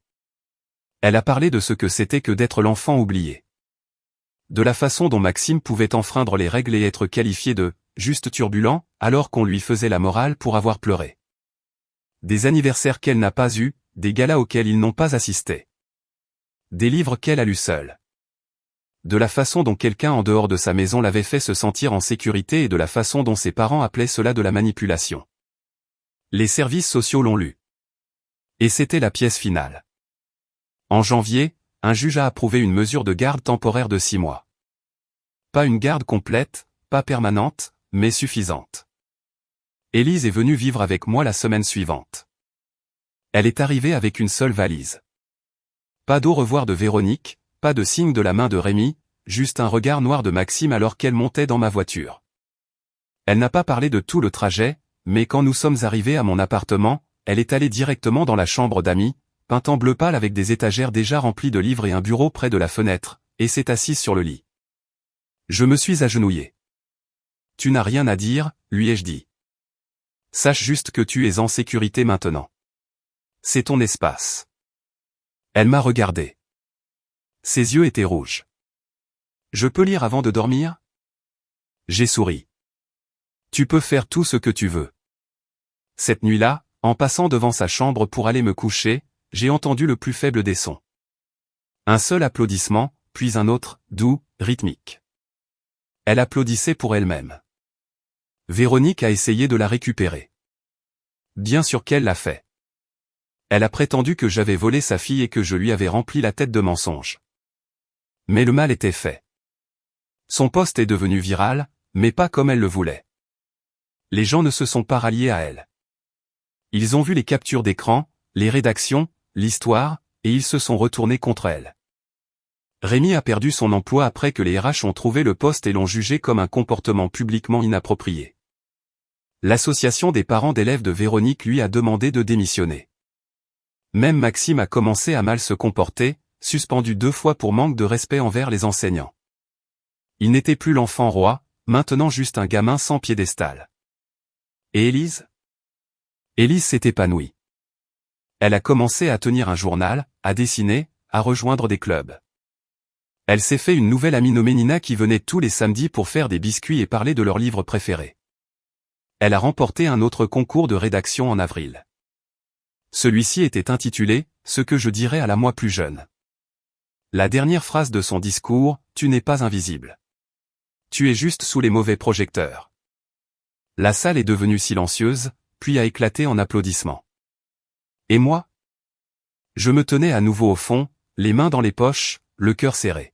Elle a parlé de ce que c'était que d'être l'enfant oublié. De la façon dont Maxime pouvait enfreindre les règles et être qualifié de « juste turbulent » alors qu'on lui faisait la morale pour avoir pleuré. Des anniversaires qu'elle n'a pas eus, des galas auxquels ils n'ont pas assisté. Des livres qu'elle a lus seule. De la façon dont quelqu'un en dehors de sa maison l'avait fait se sentir en sécurité et de la façon dont ses parents appelaient cela de la manipulation. Les services sociaux l'ont lu. Et c'était la pièce finale. En janvier, un juge a approuvé une mesure de garde temporaire de 6 mois. Pas une garde complète, pas permanente, mais suffisante. Élise est venue vivre avec moi la semaine suivante. Elle est arrivée avec une seule valise. Pas d'au revoir de Véronique, pas de signe de la main de Rémi, juste un regard noir de Maxime alors qu'elle montait dans ma voiture. Elle n'a pas parlé de tout le trajet, mais quand nous sommes arrivés à mon appartement, elle est allée directement dans la chambre d'amis, peint en bleu pâle avec des étagères déjà remplies de livres et un bureau près de la fenêtre, et s'est assise sur le lit. Je me suis agenouillé. Tu n'as rien à dire, lui ai-je dit. Sache juste que tu es en sécurité maintenant. C'est ton espace. Elle m'a regardé. Ses yeux étaient rouges. Je peux lire avant de dormir? J'ai souri. Tu peux faire tout ce que tu veux. Cette nuit-là, en passant devant sa chambre pour aller me coucher, j'ai entendu le plus faible des sons. Un seul applaudissement, puis un autre, doux, rythmique. Elle applaudissait pour elle-même. Véronique a essayé de la récupérer. Bien sûr qu'elle l'a fait. Elle a prétendu que j'avais volé sa fille et que je lui avais rempli la tête de mensonges. Mais le mal était fait. Son post est devenu viral, mais pas comme elle le voulait. Les gens ne se sont pas ralliés à elle. Ils ont vu les captures d'écran, les rédactions, l'histoire, et ils se sont retournés contre elle. Rémi a perdu son emploi après que les RH ont trouvé le post et l'ont jugé comme un comportement publiquement inapproprié. L'association des parents d'élèves de Véronique lui a demandé de démissionner. Même Maxime a commencé à mal se comporter, suspendu 2 fois pour manque de respect envers les enseignants. Il n'était plus l'enfant roi, maintenant juste un gamin sans piédestal. Et Élise? Élise s'est épanouie. Elle a commencé à tenir un journal, à dessiner, à rejoindre des clubs. Elle s'est fait une nouvelle amie nommée Nina qui venait tous les samedis pour faire des biscuits et parler de leurs livres préférés. Elle a remporté un autre concours de rédaction en avril. Celui-ci était intitulé « Ce que je dirais à la moi plus jeune ». La dernière phrase de son discours, « Tu n'es pas invisible. Tu es juste sous les mauvais projecteurs ». La salle est devenue silencieuse, puis a éclaté en applaudissements. Et moi? Je me tenais à nouveau au fond, les mains dans les poches, le cœur serré.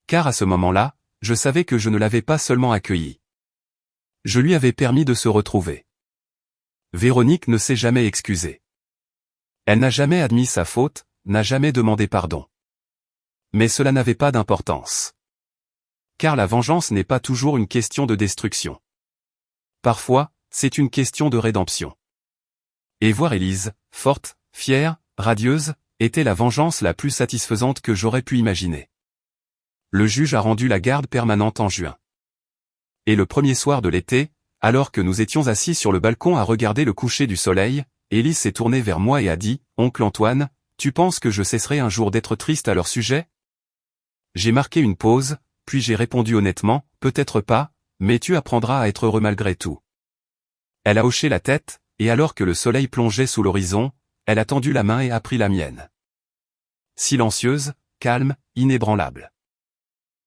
Car à ce moment-là, je savais que je ne l'avais pas seulement accueilli. Je lui avais permis de se retrouver. Véronique ne s'est jamais excusée. Elle n'a jamais admis sa faute, n'a jamais demandé pardon. Mais cela n'avait pas d'importance. Car la vengeance n'est pas toujours une question de destruction. Parfois, c'est une question de rédemption. Et voir Élise, forte, fière, radieuse, était la vengeance la plus satisfaisante que j'aurais pu imaginer. Le juge a rendu la garde permanente en juin. Et le premier soir de l'été, alors que nous étions assis sur le balcon à regarder le coucher du soleil, Élise s'est tournée vers moi et a dit « Oncle Antoine, tu penses que je cesserai un jour d'être triste à leur sujet ?» J'ai marqué une pause, puis j'ai répondu honnêtement « Peut-être pas, mais tu apprendras à être heureux malgré tout. » Elle a hoché la tête, et alors que le soleil plongeait sous l'horizon, elle a tendu la main et a pris la mienne. Silencieuse, calme, inébranlable.